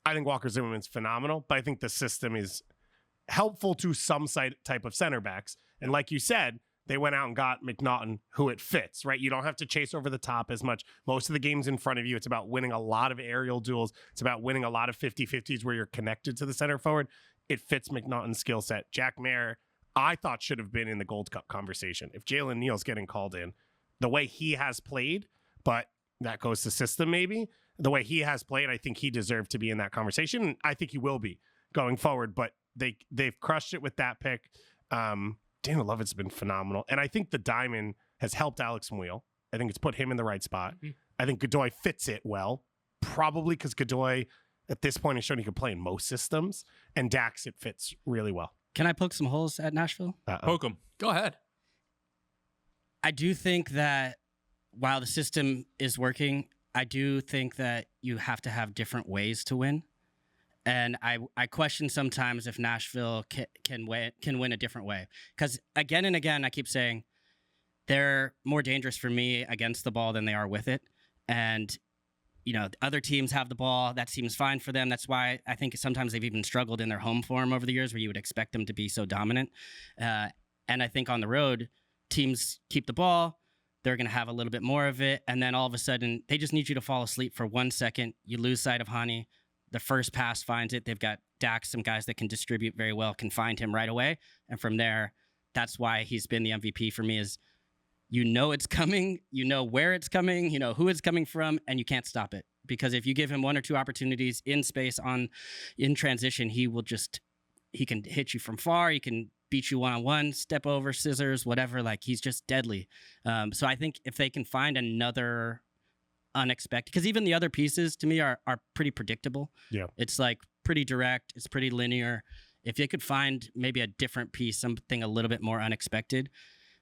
I think Walker Zimmerman's phenomenal, but I think the system is helpful to some type of center backs. And like you said, they went out and got McNaughton, who it fits, right? You don't have to chase over the top as much. Most of the games in front of you, it's about winning a lot of aerial duels. It's about winning a lot of 50-50s where you're connected to the center forward. It fits McNaughton's skill set. Jack Mayer, I thought should have been in the Gold Cup conversation. If Jalen Neal's getting called in, the way he has played, but that goes to system maybe, the way he has played, I think he deserved to be in that conversation. And I think he will be going forward, but they've crushed it with that pick. Daniel Lovett's been phenomenal. And I think the diamond has helped Alex Muil. I think it's put him in the right spot. I think Godoy fits it well, probably because Godoy at this point has shown he can play in most systems, and Dax, it fits really well. Can I poke some holes at Nashville? Poke him. Go ahead. I do think that while the system is working, I do think that you have to have different ways to win. And I question sometimes if Nashville can win a different way. Because again and again, I keep saying they're more dangerous for me against the ball than they are with it. And, other teams have the ball. That seems fine for them. That's why I think sometimes they've even struggled in their home form over the years where you would expect them to be so dominant. And I think on the road, teams keep the ball. They're going to have a little bit more of it. And then all of a sudden, they just need you to fall asleep for 1 second. You lose sight of Hani. The first pass finds it. They've got Dax, some guys that can distribute very well, can find him right away. And from there, that's why he's been the MVP for me is it's coming, where it's coming, who it's coming from, and you can't stop it. Because if you give him 1 or 2 opportunities in space in transition, he can hit you from far. He can beat you one-on-one, step over, scissors, whatever. Like, he's just deadly. So I think if they can find another unexpected, because even the other pieces to me are pretty predictable. Yeah. It's like pretty direct. It's pretty linear. If they could find maybe a different piece, something a little bit more unexpected,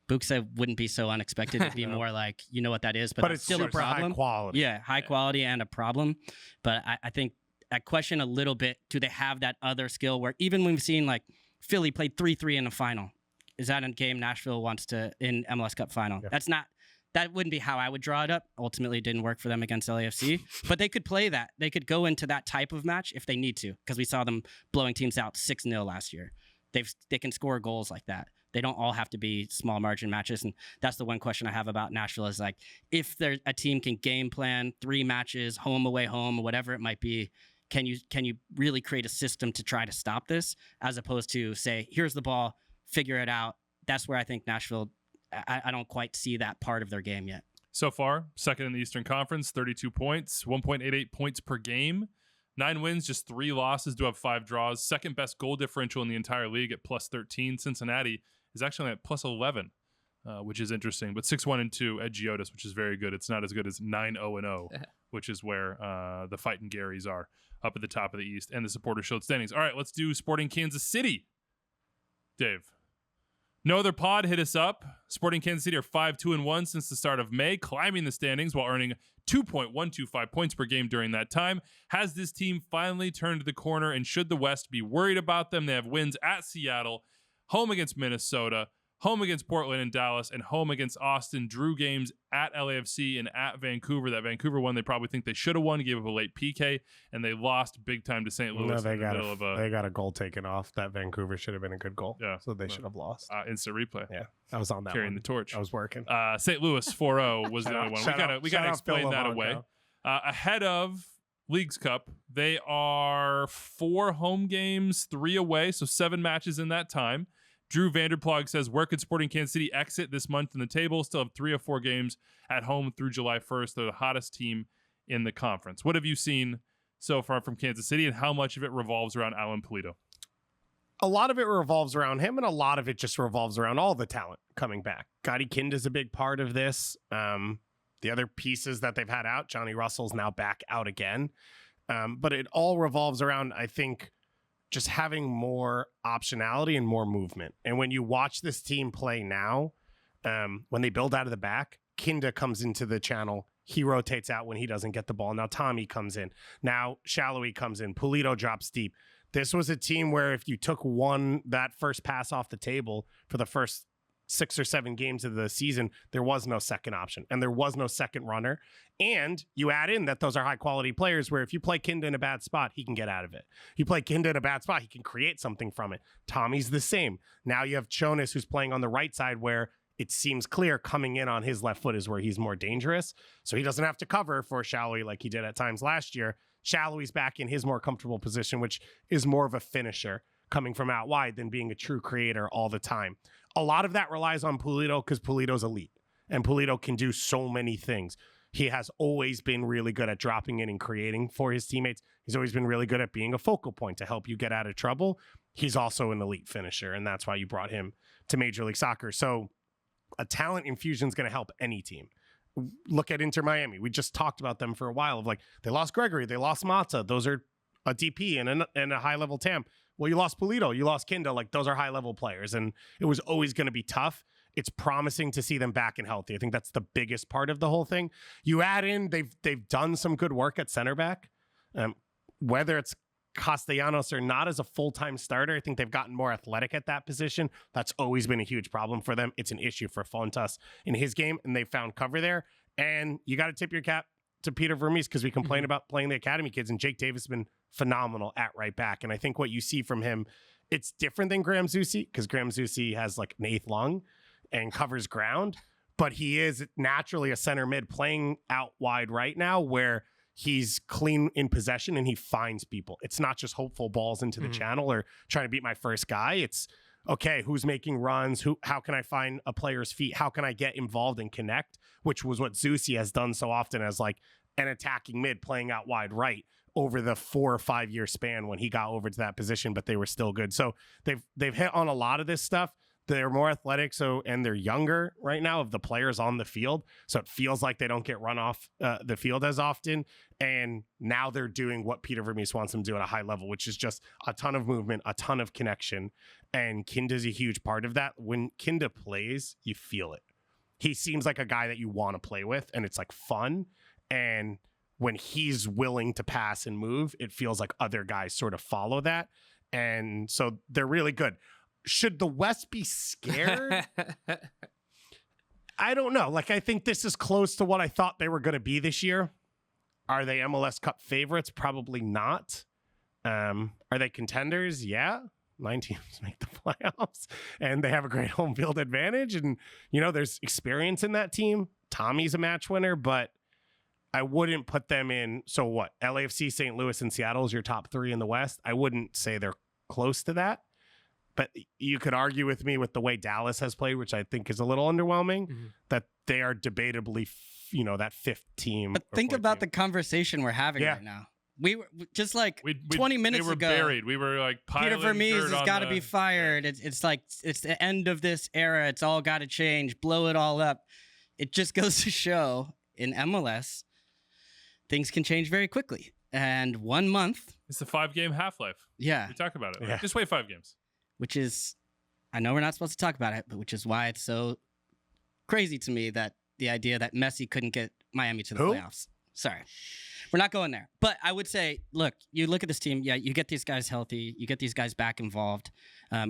Boupendza wouldn't be so unexpected. It'd be more like, you know what that is, but it's still a problem. High quality. Yeah, high quality and a problem. But I think I question a little bit, do they have that other skill where even when we've seen like Philly played 3-3 in the final, is that a game Nashville wants to in MLS Cup final? Yeah. That wouldn't be how I would draw it up. Ultimately, it didn't work for them against LAFC. But they could play that. They could go into that type of match if they need to, because we saw them blowing teams out 6-0 last year. They can score goals like that. They don't all have to be small margin matches. And that's the one question I have about Nashville is like, if a team can game plan 3 matches, home, away, home, whatever it might be, can you really create a system to try to stop this as opposed to say, here's the ball, figure it out. That's where I think Nashville, I don't quite see that part of their game yet. So far, second in the Eastern Conference, 32 points, 1.88 points per game, 9 wins, just 3 losses, do have 5 draws. Second best goal differential in the entire league at plus 13. Cincinnati is actually at plus 11, which is interesting. But 6-1-2 at Geodis, which is very good. It's not as good as 9-0-0, which is where the Fighting Garys are, up at the top of the East and the Supporter Shield standings. All right, let's do Sporting Kansas City. Dave. No other pod hit us up. Sporting Kansas City are 5-2-1 since the start of May, climbing the standings while earning 2.125 points per game during that time. Has this team finally turned the corner, and should the West be worried about them? They have wins at Seattle, home against Minnesota, home against Portland and Dallas, and home against Austin. Drew games at LAFC and at Vancouver. That Vancouver one they probably think they should have won, gave up a late PK, and they lost big time to St. Louis. No, they got a goal taken off. That Vancouver should have been a good goal. Yeah, so they should have lost. Instant replay. Yeah, I was on that carrying one. the torch. I was working. St. Louis 4-0 was the only one. We gotta explain that away. Ahead of Leagues Cup, they are 4 home games, 3 away, so 7 matches in that time. Drew Vanderplog says, where could Sporting Kansas City exit this month in the table? Still have 3 or 4 games at home through July 1st. They're the hottest team in the conference. What have you seen so far from Kansas City, and how much of it revolves around Alan Pulido? A lot of it revolves around him, and a lot of it just revolves around all the talent coming back. Gadi Kinda's a big part of this. The other pieces that they've had out, Johnny Russell's now back out again. But it all revolves around, I think, just having more optionality and more movement. And when you watch this team play now, when they build out of the back, Kinda comes into the channel. He rotates out when he doesn't get the ball. Now Tommy comes in. Now Shallowy comes in. Pulido drops deep. This was a team where if you took that first pass off the table for the first 6 or 7 games of the season, there was no second option and there was no second runner. And you add in that those are high quality players where if you play Kinda in a bad spot, he can get out of it. You play Kinda in a bad spot, he can create something from it. Tommy's the same. Now you have Chonis, who's playing on the right side where it seems clear coming in on his left foot is where he's more dangerous. So he doesn't have to cover for Shallowy like he did at times last year. Shallowy's back in his more comfortable position, which is more of a finisher coming from out wide than being a true creator all the time. A lot of that relies on Pulido because Pulido's elite and Pulido can do so many things. He has always been really good at dropping in and creating for his teammates. He's always been really good at being a focal point to help you get out of trouble. He's also an elite finisher, and that's why you brought him to Major League Soccer. So a talent infusion is going to help any team. Look at Inter Miami. We just talked about them for a while of like, they lost Gregory, they lost Mata. Those are a DP and a high-level TAM. Well, you lost Pulido, you lost Kinda. Like, those are high-level players, and it was always going to be tough. It's promising to see them back and healthy. I think that's the biggest part of the whole thing. You add in, they've done some good work at center back. Whether it's Castellanos or not as a full-time starter, I think they've gotten more athletic at that position. That's always been a huge problem for them. It's an issue for Fontas in his game, and they found cover there. And you got to tip your cap to Peter Vermees because we complain about playing the academy kids, and Jake Davis has been phenomenal at right back. And I think what you see from him, it's different than Graham Zusi because Graham Zusi has like an 8th lung and covers ground, but he is naturally a center mid playing out wide right now where he's clean in possession and he finds people. It's not just hopeful balls into the channel or trying to beat my first guy. It's okay, who's making runs? How can I find a player's feet? How can I get involved and connect? Which was what Zusi has done so often as like an attacking mid playing out wide right over the 4 or 5 year span when he got over to that position, but they were still good. So they've hit on a lot of this stuff. They're more athletic, and they're younger right now of the players on the field. So it feels like they don't get run off the field as often. And now they're doing what Peter Vermees wants them to do at a high level, which is just a ton of movement, a ton of connection. And Kinda's a huge part of that. When Kinda plays, you feel it. He seems like a guy that you want to play with, and it's like fun. And when he's willing to pass and move, it feels like other guys sort of follow that. And so they're really good. Should the West be scared? I don't know. Like, I think this is close to what I thought they were going to be this year. Are they MLS Cup favorites? Probably not. Are they contenders? Yeah. 9 teams make the playoffs, and they have a great home field advantage. And, there's experience in that team. Tommy's a match winner, but I wouldn't put them in. So what? LAFC, St. Louis, and Seattle is your top 3 in the West. I wouldn't say they're close to that. But you could argue with me with the way Dallas has played, which I think is a little underwhelming, that they are debatably, that 5th team. But think about the conversation we're having right now. We were just like 20 minutes ago. We were buried. We were like piling Peter Vermees has got to be fired. Yeah. It's like it's the end of this era. It's all got to change. Blow it all up. It just goes to show in MLS, things can change very quickly. And 1 month, It's a 5-game half-life. yeah, We talk about it. Yeah. Just wait 5 games. which is, I know we're not supposed to talk about it, but which is why it's so crazy to me that the idea that Messi couldn't get Miami to the Who? playoffs. Sorry. We're not going there. But I would say, look, you look at this team, yeah, you get these guys healthy, you get these guys back involved.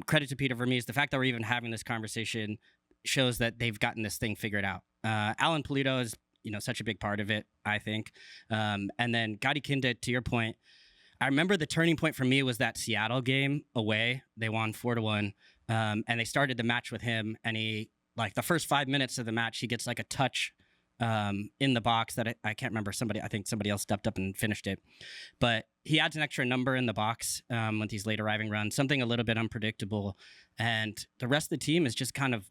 Credit to Peter Vermees. The fact that we're even having this conversation shows that they've gotten this thing figured out. Alan Pulido is, such a big part of it, I think. And then Gadi Kinda, to your point, I remember the turning point for me was that Seattle game away. They won 4-1. And they started the match with him, and he, like the first 5 minutes of the match, he gets like a touch in the box that I can't remember. I think somebody else stepped up and finished it. But he adds an extra number in the box with these late arriving runs, something a little bit unpredictable. And the rest of the team is just kind of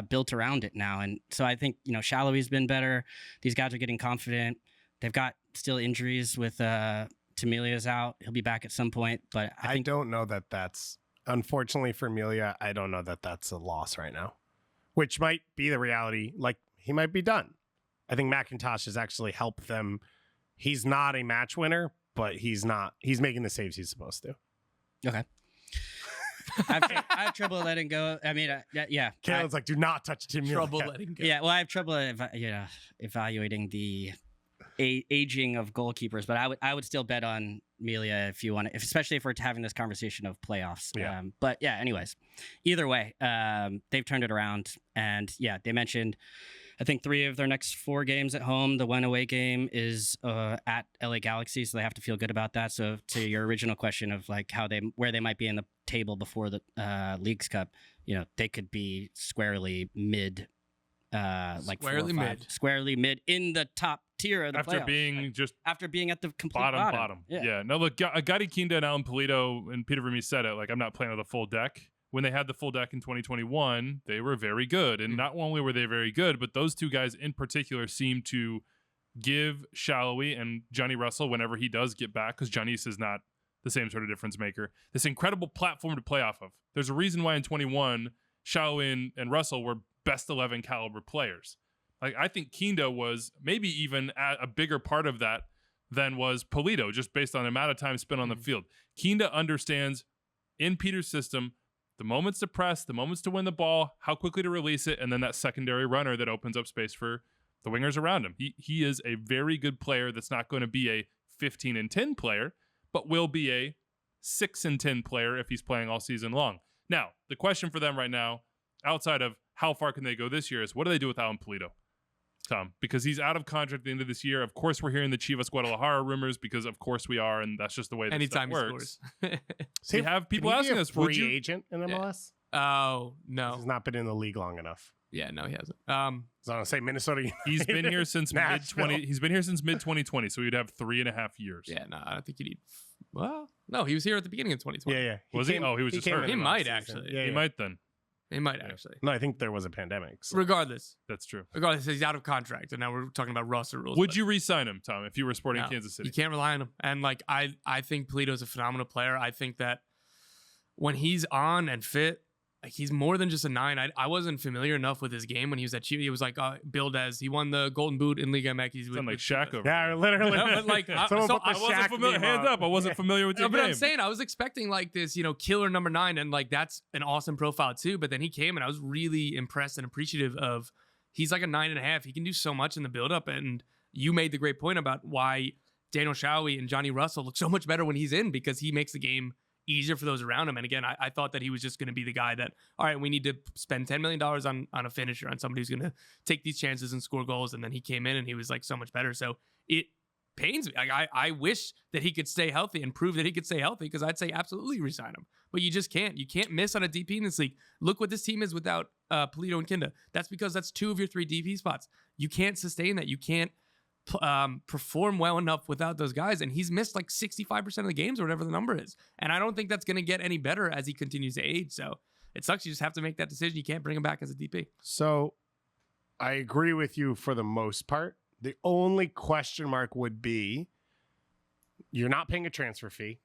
built around it now. And so I think, Shallowy's been better. These guys are getting confident. They've got still injuries with Tamilia's out. He'll be back at some point. But I think don't know that that's, unfortunately for Amelia, I don't know that that's a loss right now, which might be the reality. Like, he might be done. I think McIntosh has actually helped them. He's not a match winner, but he's making the saves he's supposed to. Okay. I have trouble letting go. I mean, yeah. Kalen's like, do not touch Tim. Trouble letting go. Yeah, well, I have trouble evaluating the aging of goalkeepers, but I would still bet on Melia if you want to, especially if we're having this conversation of playoffs. Yeah. But yeah, anyways, either way, they've turned it around, and yeah, they mentioned, I think 3 of their next 4 games at home. The one away game is at LA Galaxy, so they have to feel good about that. So to your original question of like where they might be in the table before the Leagues Cup, they could be squarely mid, like Squarely 4 or 5, mid. squarely mid in the top tier of the After playoffs. being just After being at the complete bottom. Yeah. Yeah. No, look, Gadi Kinda and Alan Pulido and Peter Vermees said it. Like, I'm not playing with a full deck. When they had the full deck in 2021, they were very good. And not only were they very good, but those 2 guys in particular seem to give Shallowy and Johnny Russell, whenever he does get back, because Giannis is not the same sort of difference maker, this incredible platform to play off of. There's a reason why in 21, Shallowy and Russell were best 11 caliber players. Like, I think Kinda was maybe even a bigger part of that than was Pulido, just based on the amount of time spent on the field. Kinda understands in Peter's system the moments to press, the moments to win the ball, how quickly to release it, and then that secondary runner that opens up space for the wingers around him. He is a very good player that's not going to be a 15-10 player, but will be a 6-10 player if he's playing all season long. Now, the question for them right now, outside of how far can they go this year, is what do they do with Alan Pulido, Tom? Because he's out of contract at the end of this year. Of course, we're hearing the Chivas Guadalajara rumors, because of course we are, and that's just the way that Anytime stuff he works. scores. We have people asking us, would free you? agent in MLS? Oh, no. He's not been in the league long enough. Yeah, no, he hasn't. So I'm gonna say Minnesota United. He's been here since mid Nashville. 20. He's been here since mid 2020, so he'd have 3.5 years. Yeah, no, I don't think you need. Well, no, he was here at the beginning of 2020. Yeah. Was he? Oh, he was just came hurt. in He the might offseason. actually. Yeah, He yeah. might then. He might Yeah. actually. No, I think there was a pandemic. So. Regardless, That's true. he's out of contract, and now we're talking about roster rules. Would but you re-sign him, Tom, if you were Sporting no, Kansas City? You can't rely on him. And like I think Polito's a phenomenal player. I think that when he's on and fit, like he's more than just a 9. I wasn't familiar enough with his game when he was at Chivas. He was like billed as he won the Golden Boot in Liga MX. He's Sound like Shaq over Yeah, literally. No, but like, Someone so put the I wasn't Shaq familiar. meme Hands up. I wasn't familiar with your but game. I'm saying I was expecting like this, killer number 9, and like that's an awesome profile too. But then he came, and I was really impressed and appreciative of. He's like a 9.5. He can do so much in the build-up, and you made the great point about why Daniel Shalhoub and Johnny Russell look so much better when he's in, because he makes the game easier for those around him. And again, I thought that he was just going to be the guy that, all right, we need to spend $10 million on a finisher, on somebody who's going to take these chances and score goals. And then he came in and he was like so much better. So it pains me. Like, I wish that he could stay healthy and prove that he could stay healthy, because I'd say absolutely resign him. But you just can't. You can't miss on a DP in this league. Look what this team is without Polito and Kinda. That's because that's 2 of your 3 DP spots. You can't sustain that. You can't perform well enough without those guys. And he's missed like 65% of the games or whatever the number is. And I don't think that's going to get any better as he continues to age. So it sucks. You just have to make that decision. You can't bring him back as a DP. So I agree with you for the most part. The only question mark would be, you're not paying a transfer fee.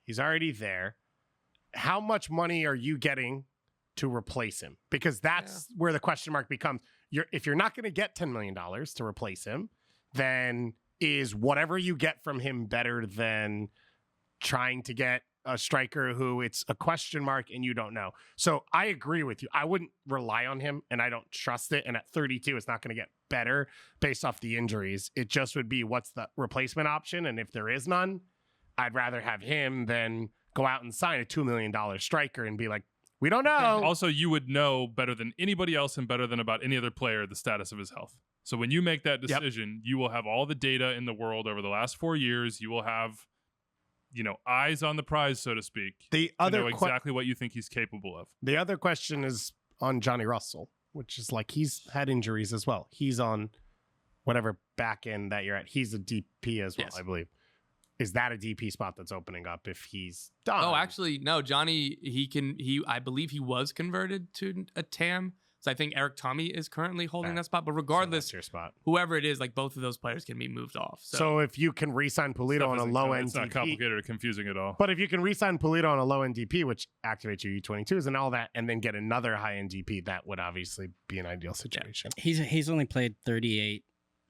He's already there. How much money are you getting to replace him? Because that's where the question mark becomes. If you're not going to get $10 million to replace him, then is whatever you get from him better than trying to get a striker who it's a question mark and you don't know. So I agree with you. I wouldn't rely on him and I don't trust it. And at 32, it's not going to get better based off the injuries. It just would be what's the replacement option. And if there is none, I'd rather have him than go out and sign a $2 million striker and be like, we don't know. Also, you would know better than anybody else and better than about any other player the status of his health. So when you make that decision, you will have all the data in the world over the last 4 years. You will have, eyes on the prize, so to speak. The to other know exactly what you think he's capable of. The other question is on Johnny Russell, which is like he's had injuries as well. He's on whatever back end that you're at. He's a DP as well, Yes. I believe. Is that a DP spot that's opening up if he's done? Oh, actually, no. Johnny, I believe he was converted to a TAM. So I think Eric Tommy is currently holding that spot. But So regardless, that's your spot. whoever it is, like both of those players can be moved off. So if you can re-sign Pulido on a low end It's not DP, complicated or confusing at all. but if you can re-sign Pulido on a low end DP, which activates your U22s and all that, and then get another high end DP, that would obviously be an ideal situation. He's only played 38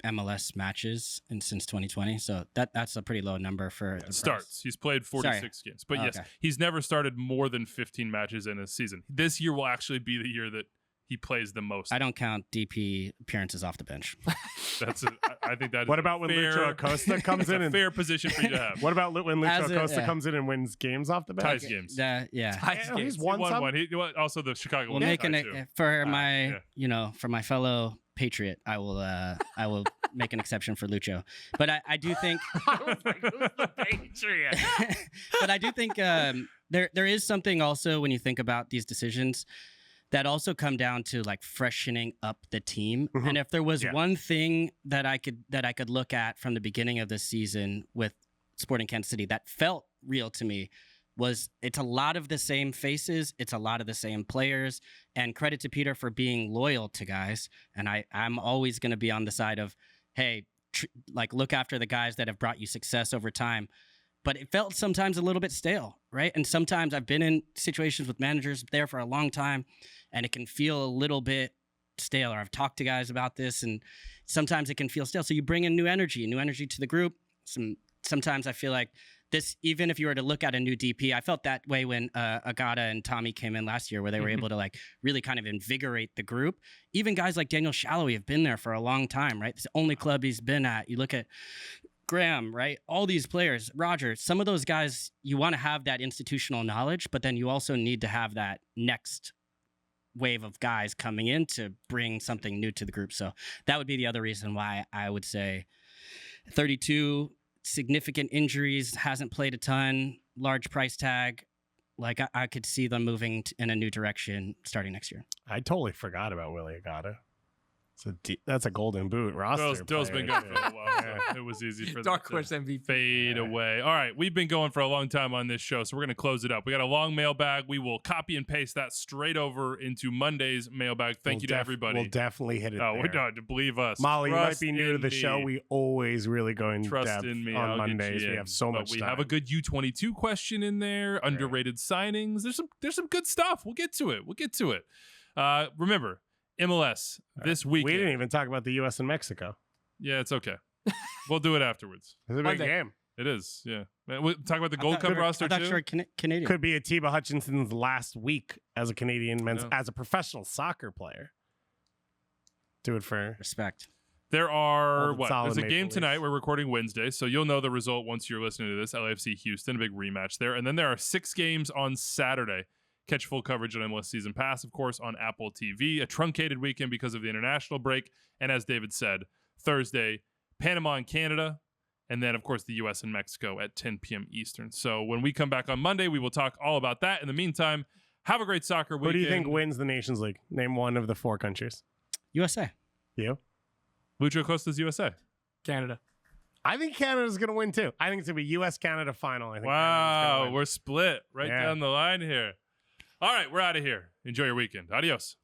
MLS matches since 2020, so that's a pretty low number for the Starts. price. He's played 46 games. But yes, Okay. he's never started more than 15 matches in a season. This year will actually be the year that he plays the most. I don't count DP appearances off the bench. I think that is What about when Lucho Acosta comes it's in a and fair position for you to have. what about when Lucho As a- Acosta yeah. comes in and wins games off the bench? Ties games. Yeah. Yeah, he's won He won some. one. Also the Chicago We'll Bulls make tie, too. for yeah. my for my fellow Patriot. I will make an exception for Lucho, but I do think. I was like, who's the Patriot? But I do think there is something also when you think about these decisions that also come down to like freshening up the team. Mhm. And if there was Yeah. one thing that I could look at from the beginning of the season with Sporting Kansas City that felt real to me was it's a lot of the same faces, it's a lot of the same players, and credit to Peter for being loyal to guys. And I'm always going to be on the side of, hey, look after the guys that have brought you success over time. But it felt sometimes a little bit stale, right? And sometimes I've been in situations with managers there for a long time, and it can feel a little bit stale. Or I've talked to guys about this, and sometimes it can feel stale. So you bring in new energy to the group. Sometimes I feel like this, even if you were to look at a new DP, I felt that way when Agata and Tommy came in last year, where they were able to like really kind of invigorate the group. Even guys like Daniel Shallowy have been there for a long time, right? It's the only club he's been at. You look at Graham, right? All these players, Roger, some of those guys, you want to have that institutional knowledge, but then you also need to have that next wave of guys coming in to bring something new to the group. So that would be the other reason why I would say 32, significant injuries, hasn't played a ton, large price tag. Like I could see them moving in a new direction starting next year. I totally forgot about Willie Agata. That's a golden boot roster. Dill's been player, gone for a while, so it was easy for Dark them to horse MVP. fade away. All right, we've been going for a long time on this show, so we're going to close it up. We got a long mailbag. We will copy and paste that straight over into Monday's mailbag. Thank you to everybody. We'll definitely hit it Oh, there. we don't believe us. Molly, you might Trust be new to in the me. show. We always really go in Trust depth in me. on I'll get Mondays. you We in. have so But much we time. have a good U22 question in there. Underrated signings. There's some good stuff. We'll get to it. Remember, MLS this weekend. We didn't even talk about the U.S. and Mexico. Yeah, it's okay. We'll do it afterwards. It's a big Monday. game. It is. Yeah. We'll talk about the Gold Cup roster I thought too. you were Canadian. Could be Atiba Hutchinson's last week as a Canadian men's Yeah. as a professional soccer player. Do it for Respect. There are All the what? solid There's a Maple game Leafs. tonight. We're recording Wednesday, so you'll know the result once you're listening to this. LAFC Houston, a big rematch there, and then there are 6 games on Saturday. Catch full coverage on MLS Season Pass, of course, on Apple TV. A truncated weekend because of the international break, and as David said, Thursday, Panama and Canada, and then of course the U.S. and Mexico at 10 p.m. Eastern. So when we come back on Monday, we will talk all about that. In the meantime, have a great soccer Who weekend. do you think wins the Nations League? Name one of the 4 countries. USA. You? Lucho Acosta's USA. Canada. I think Canada's going to win too. I think it's going to be U.S.-Canada final. I think Canada's Wow, gonna win. we're split right Yeah. down the line here. All right, we're out of here. Enjoy your weekend. Adios.